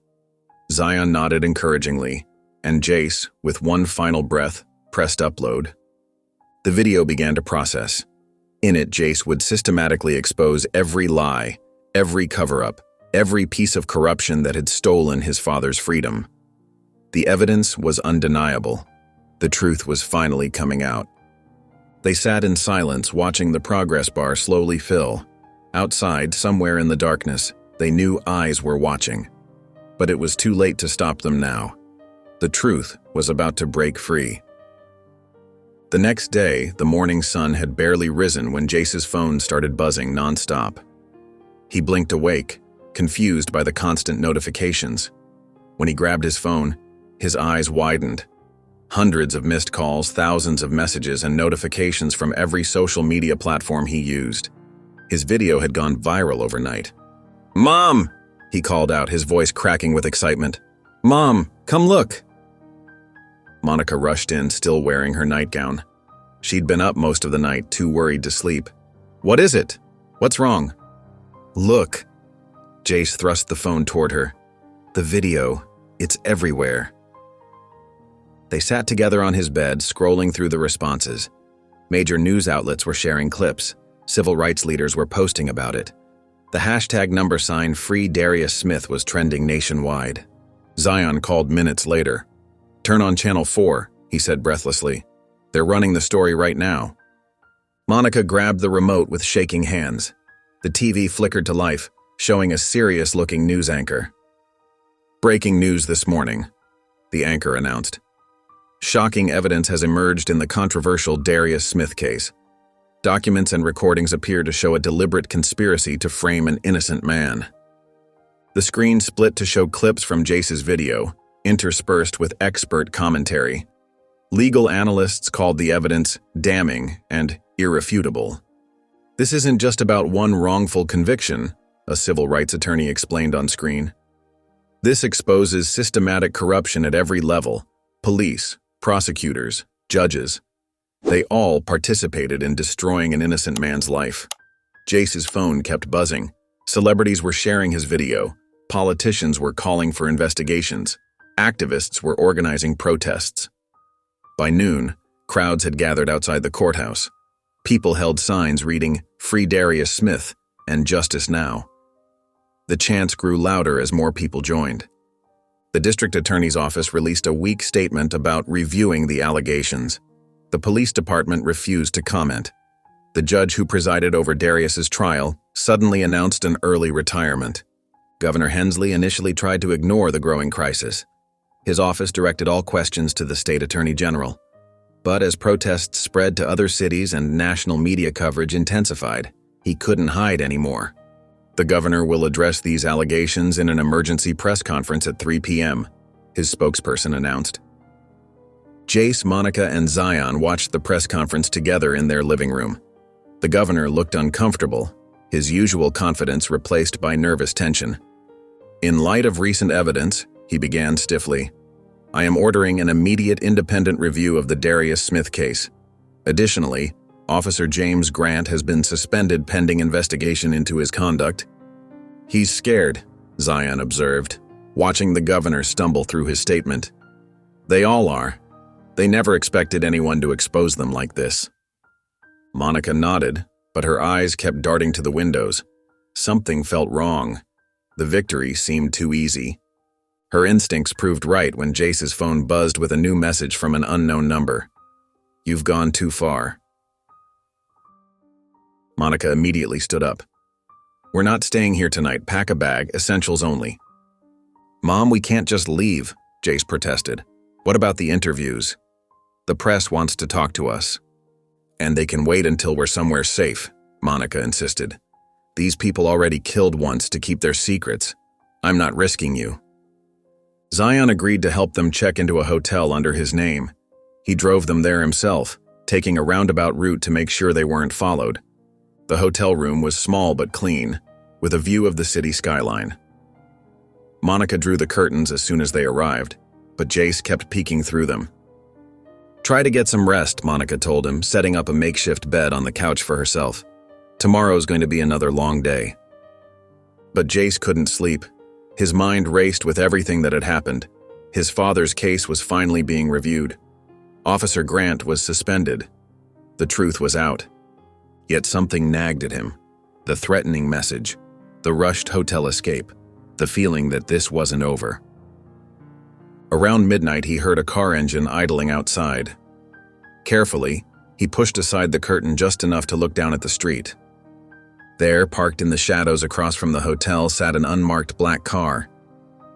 Zion nodded encouragingly, and Jace, with one final breath, pressed upload. The video began to process. In it, Jace would systematically expose every lie, every cover-up, every piece of corruption that had stolen his father's freedom. The evidence was undeniable. The truth was finally coming out. They sat in silence, watching the progress bar slowly fill. Outside, somewhere in the darkness, they knew eyes were watching. But it was too late to stop them now. The truth was about to break free. The next day, the morning sun had barely risen when Jace's phone started buzzing nonstop. He blinked awake, confused by the constant notifications. When he grabbed his phone, his eyes widened. Hundreds of missed calls, thousands of messages, and notifications from every social media platform he used. His video had gone viral overnight. "Mom!" he called out, his voice cracking with excitement. "Mom, come look!" Monica rushed in, still wearing her nightgown. She'd been up most of the night, too worried to sleep. "What is it? What's wrong?" "Look." Jace thrust the phone toward her. "The video. It's everywhere." They sat together on his bed, scrolling through the responses. Major news outlets were sharing clips. Civil rights leaders were posting about it. The hashtag # Free Darius Smith was trending nationwide. Zion called minutes later. "Turn on Channel 4, he said breathlessly. "They're running the story right now." Monica grabbed the remote with shaking hands. The TV flickered to life, showing a serious-looking news anchor. "Breaking news this morning," the anchor announced. "Shocking evidence has emerged in the controversial Darius Smith case. Documents and recordings appear to show a deliberate conspiracy to frame an innocent man." The screen split to show clips from Jace's video, interspersed with expert commentary. Legal analysts called the evidence damning and irrefutable. "This isn't just about one wrongful conviction," a civil rights attorney explained on screen. "This exposes systematic corruption at every level: police, prosecutors, judges. They all participated in destroying an innocent man's life." Jace's phone kept buzzing. Celebrities were sharing his video. Politicians were calling for investigations. Activists were organizing protests. By noon, crowds had gathered outside the courthouse. People held signs reading, "Free Darius Smith" and "Justice Now." The chants grew louder as more people joined. The district attorney's office released a weak statement about reviewing the allegations. The police department refused to comment. The judge who presided over Darius's trial suddenly announced an early retirement. Governor Hensley initially tried to ignore the growing crisis. His office directed all questions to the state attorney general. But as protests spread to other cities and national media coverage intensified, he couldn't hide anymore. The governor will address these allegations in an emergency press conference at 3 p.m., his spokesperson announced. Jace, Monica, and Zion watched the press conference together in their living room. The governor looked uncomfortable, his usual confidence replaced by nervous tension. In light of recent evidence, he began stiffly, I am ordering an immediate independent review of the Darius Smith case. Additionally, Officer James Grant has been suspended pending investigation into his conduct. He's scared, Zion observed, watching the governor stumble through his statement. They all are. They never expected anyone to expose them like this. Monica nodded, but her eyes kept darting to the windows. Something felt wrong. The victory seemed too easy. Her instincts proved right when Jace's phone buzzed with a new message from an unknown number. You've gone too far. Monica immediately stood up. We're not staying here tonight. Pack a bag, essentials only. Mom, we can't just leave, Jace protested. What about the interviews? The press wants to talk to us. And they can wait until we're somewhere safe, Monica insisted. These people already killed once to keep their secrets. I'm not risking you. Zion agreed to help them check into a hotel under his name. He drove them there himself, taking a roundabout route to make sure they weren't followed. The hotel room was small but clean, with a view of the city skyline. Monica drew the curtains as soon as they arrived, but Jace kept peeking through them. Try to get some rest, Monica told him, setting up a makeshift bed on the couch for herself. Tomorrow's going to be another long day. But Jace couldn't sleep. His mind raced with everything that had happened. His father's case was finally being reviewed. Officer Grant was suspended. The truth was out. Yet something nagged at him. The threatening message, the rushed hotel escape, the feeling that this wasn't over. Around midnight, he heard a car engine idling outside. Carefully, he pushed aside the curtain just enough to look down at the street. There, parked in the shadows across from the hotel, sat an unmarked black car.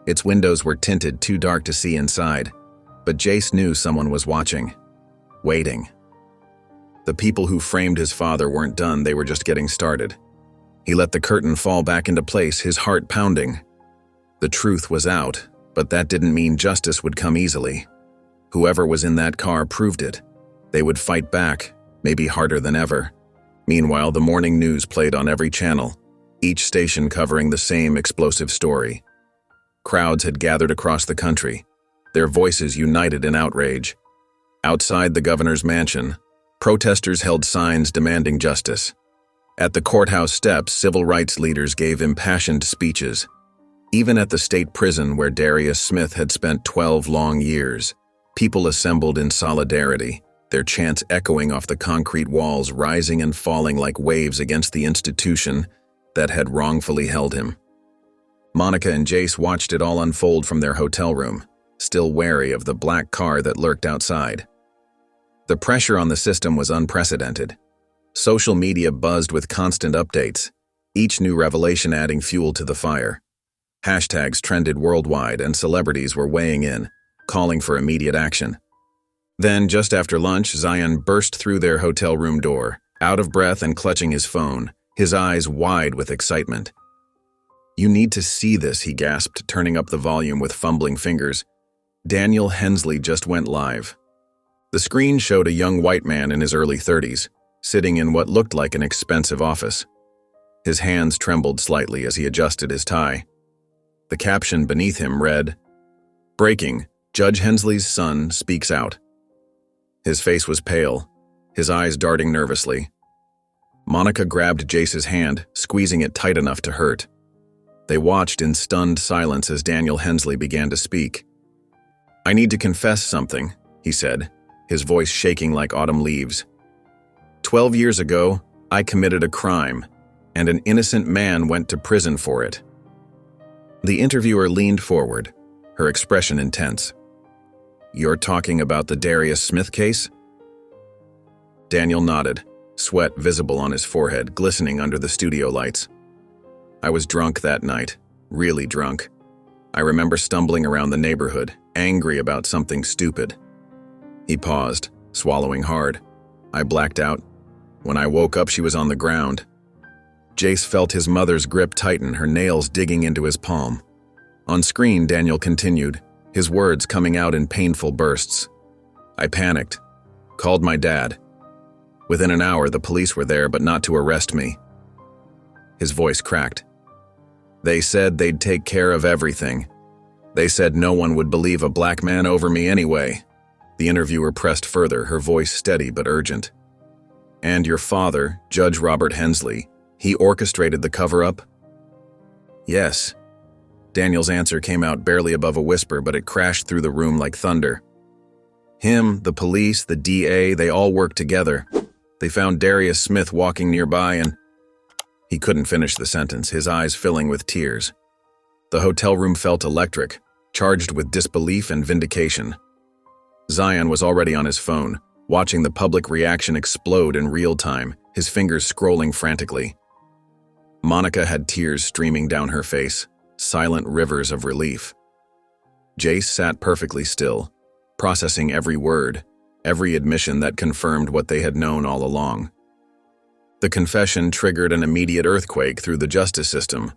Its windows were tinted too dark to see inside, but Jace knew someone was watching, waiting. The people who framed his father weren't done, they were just getting started. He let the curtain fall back into place, his heart pounding. The truth was out, but that didn't mean justice would come easily. Whoever was in that car proved it. They would fight back, maybe harder than ever. Meanwhile, the morning news played on every channel, each station covering the same explosive story. Crowds had gathered across the country, their voices united in outrage. Outside the governor's mansion, protesters held signs demanding justice. At the courthouse steps, civil rights leaders gave impassioned speeches. Even at the state prison where Darius Smith had spent 12 long years, people assembled in solidarity, their chants echoing off the concrete walls, rising and falling like waves against the institution that had wrongfully held him. Monica and Jace watched it all unfold from their hotel room, still wary of the black car that lurked outside. The pressure on the system was unprecedented. Social media buzzed with constant updates, each new revelation adding fuel to the fire. Hashtags trended worldwide and celebrities were weighing in, calling for immediate action. Then, just after lunch, Zion burst through their hotel room door, out of breath and clutching his phone, his eyes wide with excitement. You need to see this, he gasped, turning up the volume with fumbling fingers. Daniel Hensley just went live. The screen showed a young white man in his early 30s, sitting in what looked like an expensive office. His hands trembled slightly as he adjusted his tie. The caption beneath him read, "Breaking, Judge Hensley's son speaks out." His face was pale, his eyes darting nervously. Monica grabbed Jace's hand, squeezing it tight enough to hurt. They watched in stunned silence as Daniel Hensley began to speak. "I need to confess something," he said, his voice shaking like autumn leaves. 12 years ago, I committed a crime, and an innocent man went to prison for it." The interviewer leaned forward, her expression intense. "You're talking about the Darius Smith case?" Daniel nodded, sweat visible on his forehead, glistening under the studio lights. "I was drunk that night, really drunk. I remember stumbling around the neighborhood, angry about something stupid. He paused, swallowing hard. I blacked out. When I woke up, she was on the ground. Jace felt his mother's grip tighten, her nails digging into his palm. On screen, Daniel continued, his words coming out in painful bursts. I panicked. Called my dad. Within an hour, the police were there, but not to arrest me. His voice cracked. They said they'd take care of everything. They said no one would believe a black man over me anyway. The interviewer pressed further, her voice steady but urgent. And your father, Judge Robert Hensley, he orchestrated the cover-up? Yes. Daniel's answer came out barely above a whisper, but it crashed through the room like thunder. Him, the police, the DA, they all worked together. They found Darius Smith walking nearby and... He couldn't finish the sentence, his eyes filling with tears. The hotel room felt electric, charged with disbelief and vindication. Zion was already on his phone, watching the public reaction explode in real time, his fingers scrolling frantically. Monica had tears streaming down her face, silent rivers of relief. Jace sat perfectly still, processing every word, every admission that confirmed what they had known all along. The confession triggered an immediate earthquake through the justice system.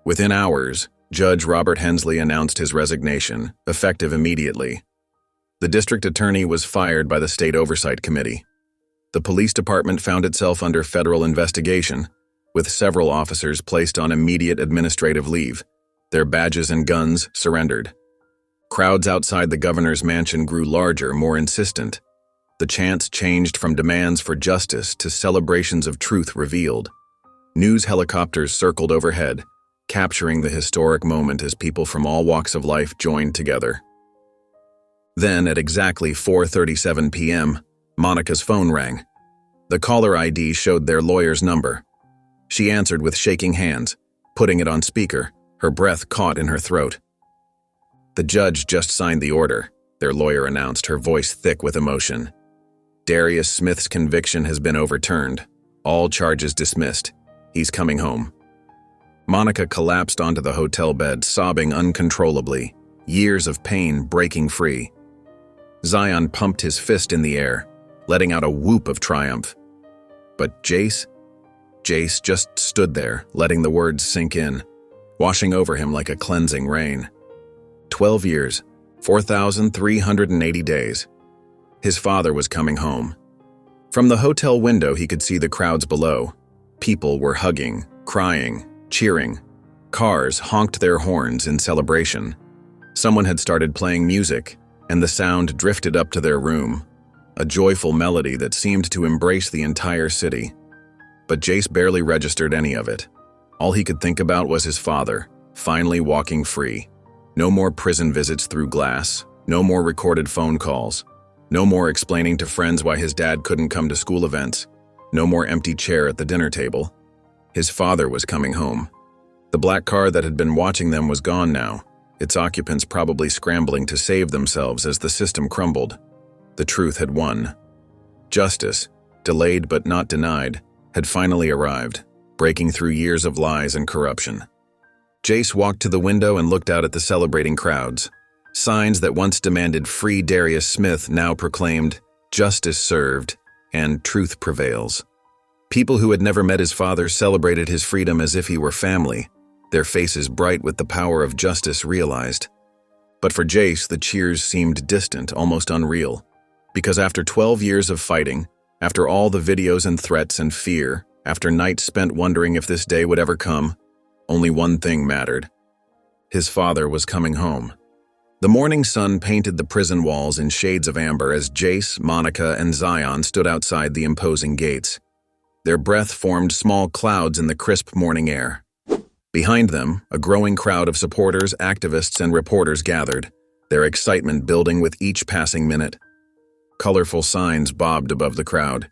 Within hours, Judge Robert Hensley announced his resignation, effective immediately. The district attorney was fired by the State Oversight Committee. The police department found itself under federal investigation, with several officers placed on immediate administrative leave, their badges and guns surrendered. Crowds outside the governor's mansion grew larger, more insistent. The chants changed from demands for justice to celebrations of truth revealed. News helicopters circled overhead, capturing the historic moment as people from all walks of life joined together. Then, at exactly 4:37 p.m., Monica's phone rang. The caller ID showed their lawyer's number. She answered with shaking hands, putting it on speaker, her breath caught in her throat. The judge just signed the order, their lawyer announced, her voice thick with emotion. Darius Smith's conviction has been overturned. All charges dismissed. He's coming home. Monica collapsed onto the hotel bed, sobbing uncontrollably, years of pain breaking free. Zion pumped his fist in the air, letting out a whoop of triumph. But Jace just stood there, letting the words sink in, washing over him like a cleansing rain. 12 years, 4,380 days. His father was coming home. From the hotel window, he could see the crowds below. People were hugging, crying, cheering. Cars honked their horns in celebration. Someone had started playing music, and the sound drifted up to their room, a joyful melody that seemed to embrace the entire city. But Jace barely registered any of it. All he could think about was his father, finally walking free. No more prison visits through glass, no more recorded phone calls, no more explaining to friends why his dad couldn't come to school events, no more empty chair at the dinner table. His father was coming home. The black car that had been watching them was gone now, its occupants probably scrambling to save themselves as the system crumbled. The truth had won. Justice, delayed but not denied, had finally arrived, breaking through years of lies and corruption. Jace walked to the window and looked out at the celebrating crowds. Signs that once demanded free Darius Smith now proclaimed, justice served, and truth prevails. People who had never met his father celebrated his freedom as if he were family, their faces bright with the power of justice realized. But for Jace, the cheers seemed distant, almost unreal. Because after 12 years of fighting, after all the videos and threats and fear, after nights spent wondering if this day would ever come, only one thing mattered. His father was coming home. The morning sun painted the prison walls in shades of amber as Jace, Monica, and Zion stood outside the imposing gates. Their breath formed small clouds in the crisp morning air. Behind them, a growing crowd of supporters, activists, and reporters gathered, their excitement building with each passing minute. Colorful signs bobbed above the crowd.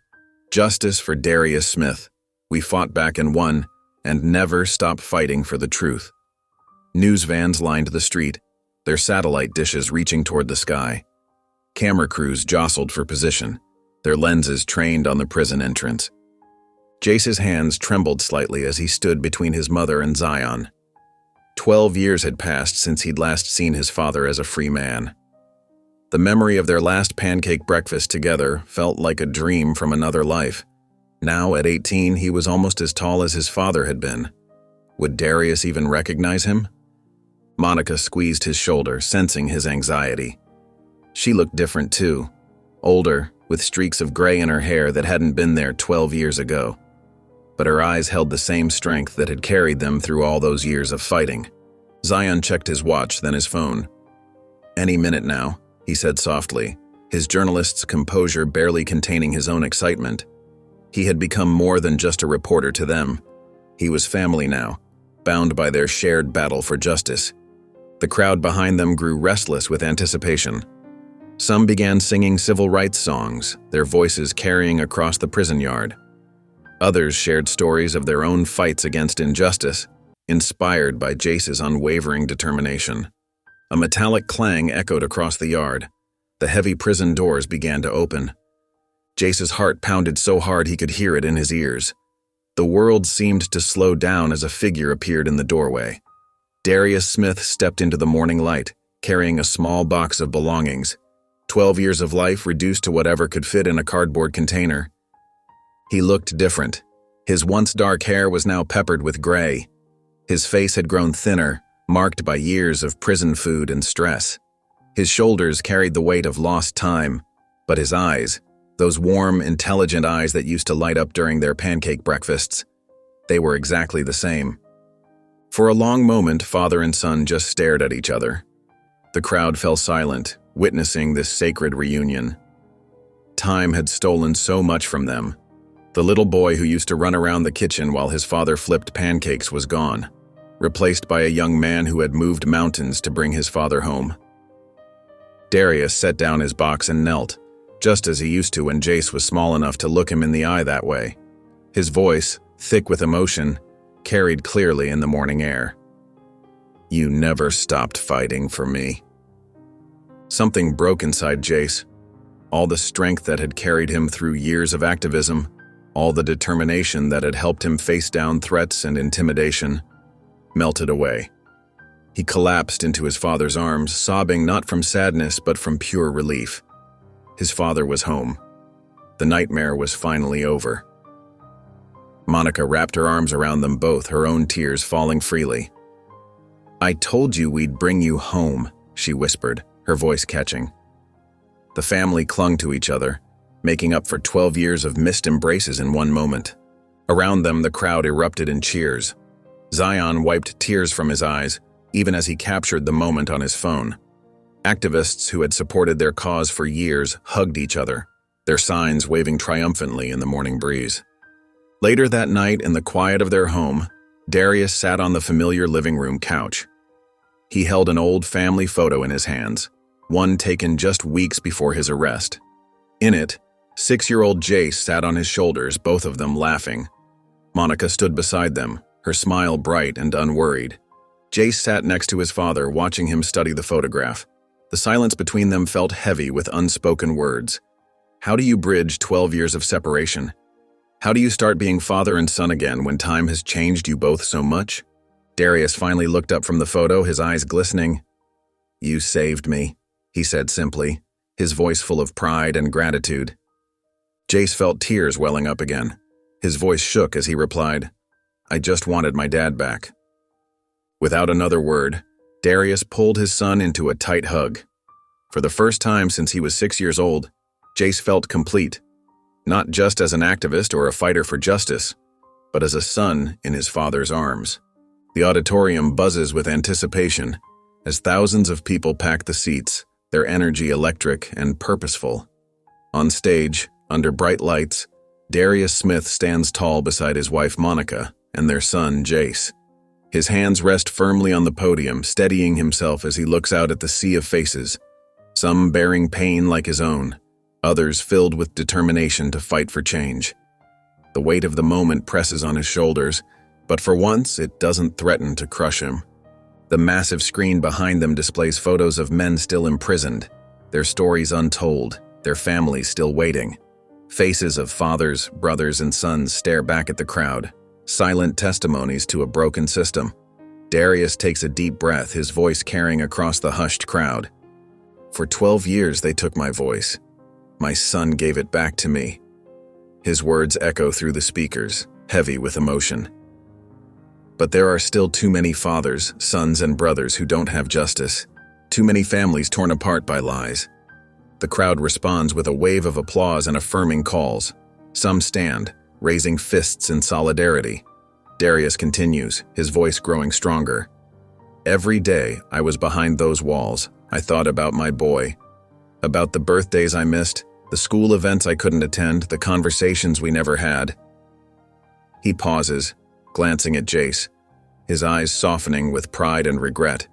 Justice for Darius Smith. We fought back and won, and never stop fighting for the truth. News vans lined the street, their satellite dishes reaching toward the sky. Camera crews jostled for position, their lenses trained on the prison entrance. Jace's hands trembled slightly as he stood between his mother and Zion. 12 years had passed since he'd last seen his father as a free man. The memory of their last pancake breakfast together felt like a dream from another life. Now, at 18, he was almost as tall as his father had been. Would Darius even recognize him? Monica squeezed his shoulder, sensing his anxiety. She looked different too, older, with streaks of gray in her hair that hadn't been there 12 years ago. But her eyes held the same strength that had carried them through all those years of fighting. Zion checked his watch, then his phone. "Any minute now," he said softly, his journalist's composure barely containing his own excitement. He had become more than just a reporter to them. He was family now, bound by their shared battle for justice. The crowd behind them grew restless with anticipation. Some began singing civil rights songs, their voices carrying across the prison yard. Others shared stories of their own fights against injustice, inspired by Jace's unwavering determination. A metallic clang echoed across the yard. The heavy prison doors began to open. Jace's heart pounded so hard he could hear it in his ears. The world seemed to slow down as a figure appeared in the doorway. Darius Smith stepped into the morning light, carrying a small box of belongings. 12 years of life reduced to whatever could fit in a cardboard container. He looked different. His once dark hair was now peppered with gray. His face had grown thinner, marked by years of prison food and stress. His shoulders carried the weight of lost time, but his eyes, those warm, intelligent eyes that used to light up during their pancake breakfasts, they were exactly the same. For a long moment, father and son just stared at each other. The crowd fell silent, witnessing this sacred reunion. Time had stolen so much from them. The little boy who used to run around the kitchen while his father flipped pancakes was gone, replaced by a young man who had moved mountains to bring his father home. Darius set down his box and knelt, just as he used to when Jace was small enough to look him in the eye that way. His voice, thick with emotion, carried clearly in the morning air. "You never stopped fighting for me." Something broke inside Jace. All the strength that had carried him through years of activism, all the determination that had helped him face down threats and intimidation, melted away. He collapsed into his father's arms, sobbing not from sadness but from pure relief. His father was home. The nightmare was finally over. Monica wrapped her arms around them both, her own tears falling freely. "I told you we'd bring you home," she whispered, her voice catching. The family clung to each other, making up for 12 years of missed embraces in one moment. Around them, the crowd erupted in cheers. Zion wiped tears from his eyes, even as he captured the moment on his phone. Activists who had supported their cause for years hugged each other, their signs waving triumphantly in the morning breeze. Later that night, in the quiet of their home, Darius sat on the familiar living room couch. He held an old family photo in his hands, one taken just weeks before his arrest. In it, 6-year-old Jace sat on his shoulders, both of them laughing. Monica stood beside them, her smile bright and unworried. Jace sat next to his father, watching him study the photograph. The silence between them felt heavy with unspoken words. How do you bridge 12 years of separation? How do you start being father and son again when time has changed you both so much? Darius finally looked up from the photo, his eyes glistening. "You saved me," he said simply, his voice full of pride and gratitude. Jace felt tears welling up again. His voice shook as he replied, "I just wanted my dad back." Without another word, Darius pulled his son into a tight hug. For the first time since he was 6 years old, Jace felt complete, not just as an activist or a fighter for justice, but as a son in his father's arms. The auditorium buzzes with anticipation as thousands of people pack the seats, their energy electric and purposeful. On stage, under bright lights, Darius Smith stands tall beside his wife Monica and their son Jace. His hands rest firmly on the podium, steadying himself as he looks out at the sea of faces, some bearing pain like his own, others filled with determination to fight for change. The weight of the moment presses on his shoulders, but for once it doesn't threaten to crush him. The massive screen behind them displays photos of men still imprisoned, their stories untold, their families still waiting. Faces of fathers, brothers, and sons stare back at the crowd, silent testimonies to a broken system. Darius takes a deep breath, his voice carrying across the hushed crowd. For 12 years they took my voice. My son gave it back to me. His words echo through the speakers, heavy with emotion. But there are still too many fathers, sons, and brothers who don't have justice. Too many families torn apart by lies. The crowd responds with a wave of applause and affirming calls. Some stand, raising fists in solidarity. Darius continues, his voice growing stronger. Every day I was behind those walls. I thought about my boy, about the birthdays I missed, the school events I couldn't attend, the conversations we never had. He pauses, glancing at Jace, his eyes softening with pride and regret.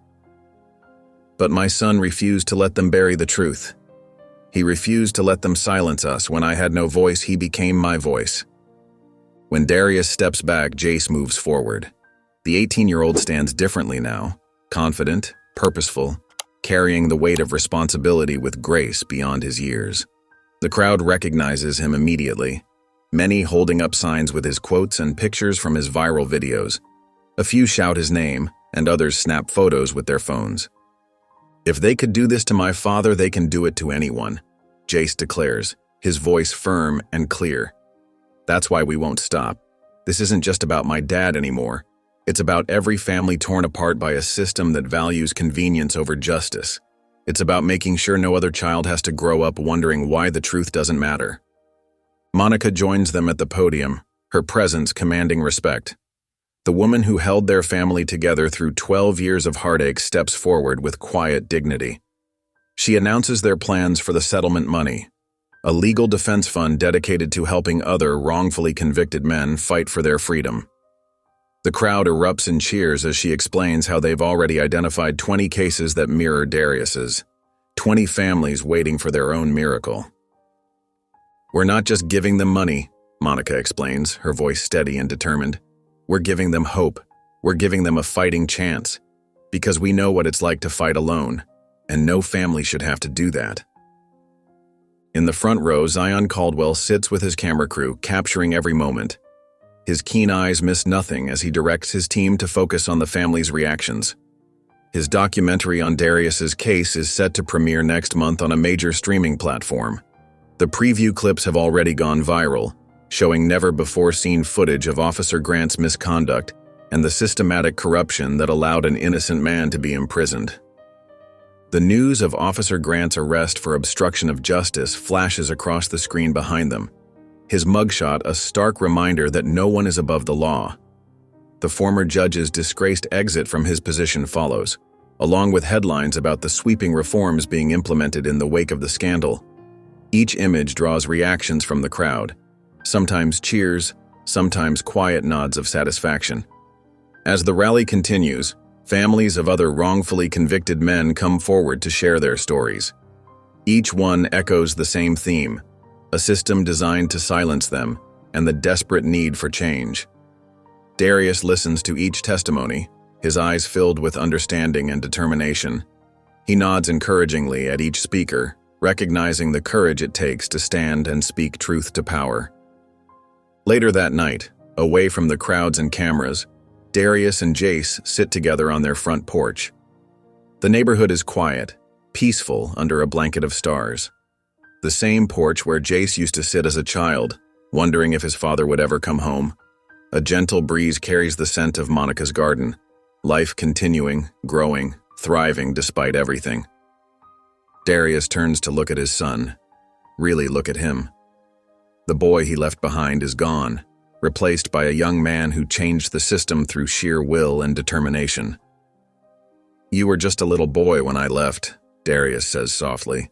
But my son refused to let them bury the truth. He refused to let them silence us. When I had no voice, he became my voice. When Darius steps back, Jace moves forward. The 18-year-old stands differently now, confident, purposeful, carrying the weight of responsibility with grace beyond his years. The crowd recognizes him immediately, many holding up signs with his quotes and pictures from his viral videos. A few shout his name, and others snap photos with their phones. If they could do this to my father, they can do it to anyone, Jace declares, his voice firm and clear. That's why we won't stop. This isn't just about my dad anymore. It's about every family torn apart by a system that values convenience over justice. It's about making sure no other child has to grow up wondering why the truth doesn't matter. Monica joins them at the podium, her presence commanding respect. The woman who held their family together through 12 years of heartache steps forward with quiet dignity. She announces their plans for the settlement money, a legal defense fund dedicated to helping other wrongfully convicted men fight for their freedom. The crowd erupts in cheers as she explains how they've already identified 20 cases that mirror Darius's, 20 families waiting for their own miracle. We're not just giving them money, Monica explains, her voice steady and determined. We're giving them hope. We're giving them a fighting chance, because we know what it's like to fight alone, and no family should have to do that. In the front row, Zion Caldwell sits with his camera crew, capturing every moment. His keen eyes miss nothing as he directs his team to focus on the family's reactions. His documentary on Darius's case is set to premiere next month on a major streaming platform. The preview clips have already gone viral, showing never-before-seen footage of Officer Grant's misconduct and the systematic corruption that allowed an innocent man to be imprisoned. The news of Officer Grant's arrest for obstruction of justice flashes across the screen behind them, his mugshot a stark reminder that no one is above the law. The former judge's disgraced exit from his position follows, along with headlines about the sweeping reforms being implemented in the wake of the scandal. Each image draws reactions from the crowd, sometimes cheers, sometimes quiet nods of satisfaction. As the rally continues, families of other wrongfully convicted men come forward to share their stories. Each one echoes the same theme, a system designed to silence them, and the desperate need for change. Darius listens to each testimony, his eyes filled with understanding and determination. He nods encouragingly at each speaker, recognizing the courage it takes to stand and speak truth to power. Later that night, away from the crowds and cameras, Darius and Jace sit together on their front porch. The neighborhood is quiet, peaceful under a blanket of stars. The same porch where Jace used to sit as a child, wondering if his father would ever come home. A gentle breeze carries the scent of Monica's garden, life continuing, growing, thriving despite everything. Darius turns to look at his son, really look at him. The boy he left behind is gone, replaced by a young man who changed the system through sheer will and determination. "You were just a little boy when I left," Darius says softly.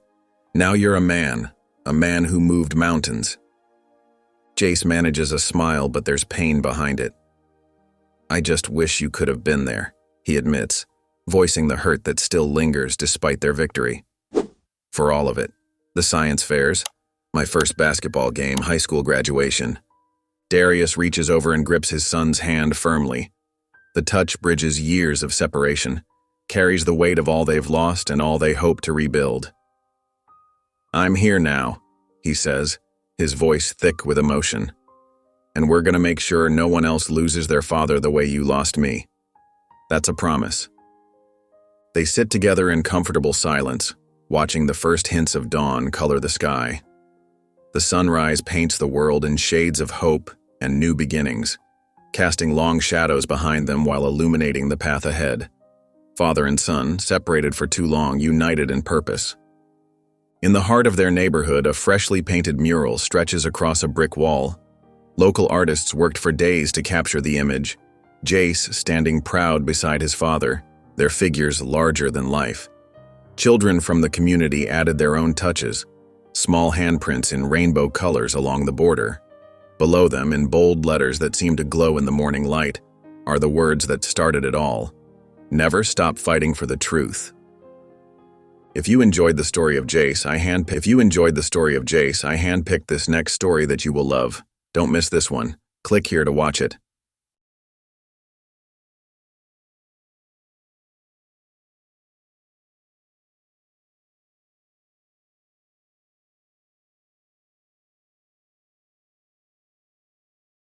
"Now you're a man who moved mountains." Jace manages a smile, but there's pain behind it. "I just wish you could have been there," he admits, voicing the hurt that still lingers despite their victory. "For all of it. The science fairs, my first basketball game, high school graduation." Darius reaches over and grips his son's hand firmly. The touch bridges years of separation, carries the weight of all they've lost and all they hope to rebuild. "I'm here now," he says, his voice thick with emotion. "And we're going to make sure no one else loses their father the way you lost me." That's a promise. They sit together in comfortable silence, watching the first hints of dawn color the sky. The sunrise paints the world in shades of hope and new beginnings, casting long shadows behind them while illuminating the path ahead. Father and son, separated for too long, united in purpose. In the heart of their neighborhood, a freshly painted mural stretches across a brick wall. Local artists worked for days to capture the image, Jace standing proud beside his father, their figures larger than life. Children from the community added their own touches, small handprints in rainbow colors along the border. Below them, in bold letters that seem to glow in the morning light, are the words that started it all: never stop fighting for the truth. If you enjoyed the story of Jace, I handpicked this next story that you will love. Don't miss this one. Click here to watch it.